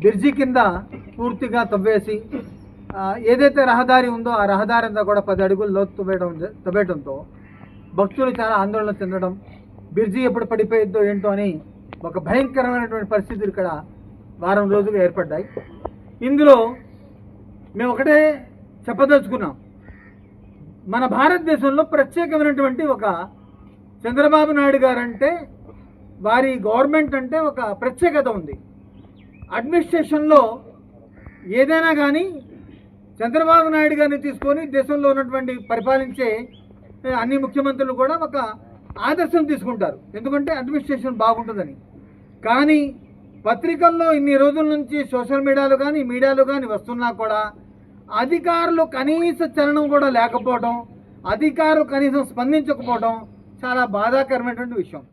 బ్రిడ్జి కింద పూర్తిగా తవ్వేసి ఏదైతే రహదారి ఉందో ఆ రహదారి అంతా కూడా 10 అడుగులు లోతు తవ్వేయడంతో భక్తులు చాలా ఆందోళన చెందడం, బ్రిడ్జి ఎప్పుడు పడిపోయిద్దో ఏంటో అని ఒక భయంకరమైనటువంటి పరిస్థితులు ఇక్కడ వారం రోజులు ఏర్పడ్డాయి. ఇందులో మేము ఒకటే చెప్పదలుచుకున్నాం, మన భారతదేశంలో ప్రత్యేకమైనటువంటి ఒక చంద్రబాబు నాయుడు గారు అంటే, వారి గవర్నమెంట్ అంటే ఒక ప్రత్యేకత ఉంది. అడ్మినిస్ట్రేషన్లో ఏదైనా కానీ చంద్రబాబు నాయుడు గారిని తీసుకొని దేశంలో ఉన్నటువంటి పరిపాలించే అన్ని ముఖ్యమంత్రులు కూడా ఒక ఆదర్శం తీసుకుంటారు, ఎందుకంటే అడ్మినిస్ట్రేషన్ బాగుంటుందని. కానీ పత్రికల్లో ఇన్ని రోజుల నుంచి సోషల్ మీడియాలో కానీ వస్తున్నా కూడా అధికారులు కనీస చలనం కూడా లేకపోవడం, అధికారులు కనీసం స్పందించకపోవడం చాలా బాధాకరమైనటువంటి విషయం.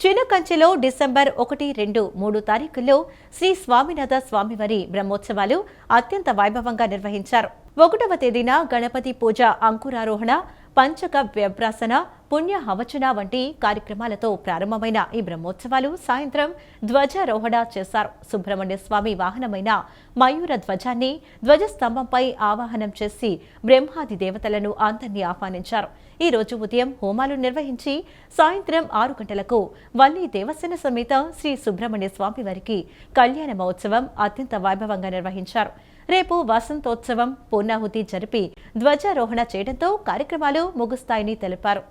చినకంచిలో డిసెంబర్ 1, 2, 3 తారీఖుల్లో శ్రీ స్వామినాథ స్వామివారి బ్రహ్మోత్సవాలు అత్యంత వైభవంగా నిర్వహించారు. 1వ తేదీన గణపతి పూజ, అంకురారోహణ, పంచక వ్యభ్రాసన, పుణ్య హవచన వంటి కార్యక్రమాలతో ప్రారంభమైన ఈ బ్రహ్మోత్సవాలు సాయంత్రం ధ్వజారోహణ చేశారు. సుబ్రహ్మణ్య స్వామి వాహనమైన మయూర ధ్వజాన్ని ధ్వజస్తంభంపై ఆవాహనం చేసి బ్రహ్మాది దేవతలను అందరినీ ఆహ్వానించారు. ఈ రోజు ఉదయం హోమాలు నిర్వహించి సాయంత్రం 6 గంటలకు వల్లి దేవసేన సమేత శ్రీ సుబ్రహ్మణ్య స్వామి వారికి కళ్యాణ మహోత్సవం అత్యంత వైభవంగా నిర్వహించారు. రేపు వసంతోత్సవం పూర్ణాహుతి జరిపి ధ్వజారోహణ చేయడంతో కార్యక్రమాలు ముగుస్తాయని తెలిపారు.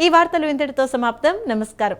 ఈ వార్తలు ఇంతటితో సమాప్తం. నమస్కారం.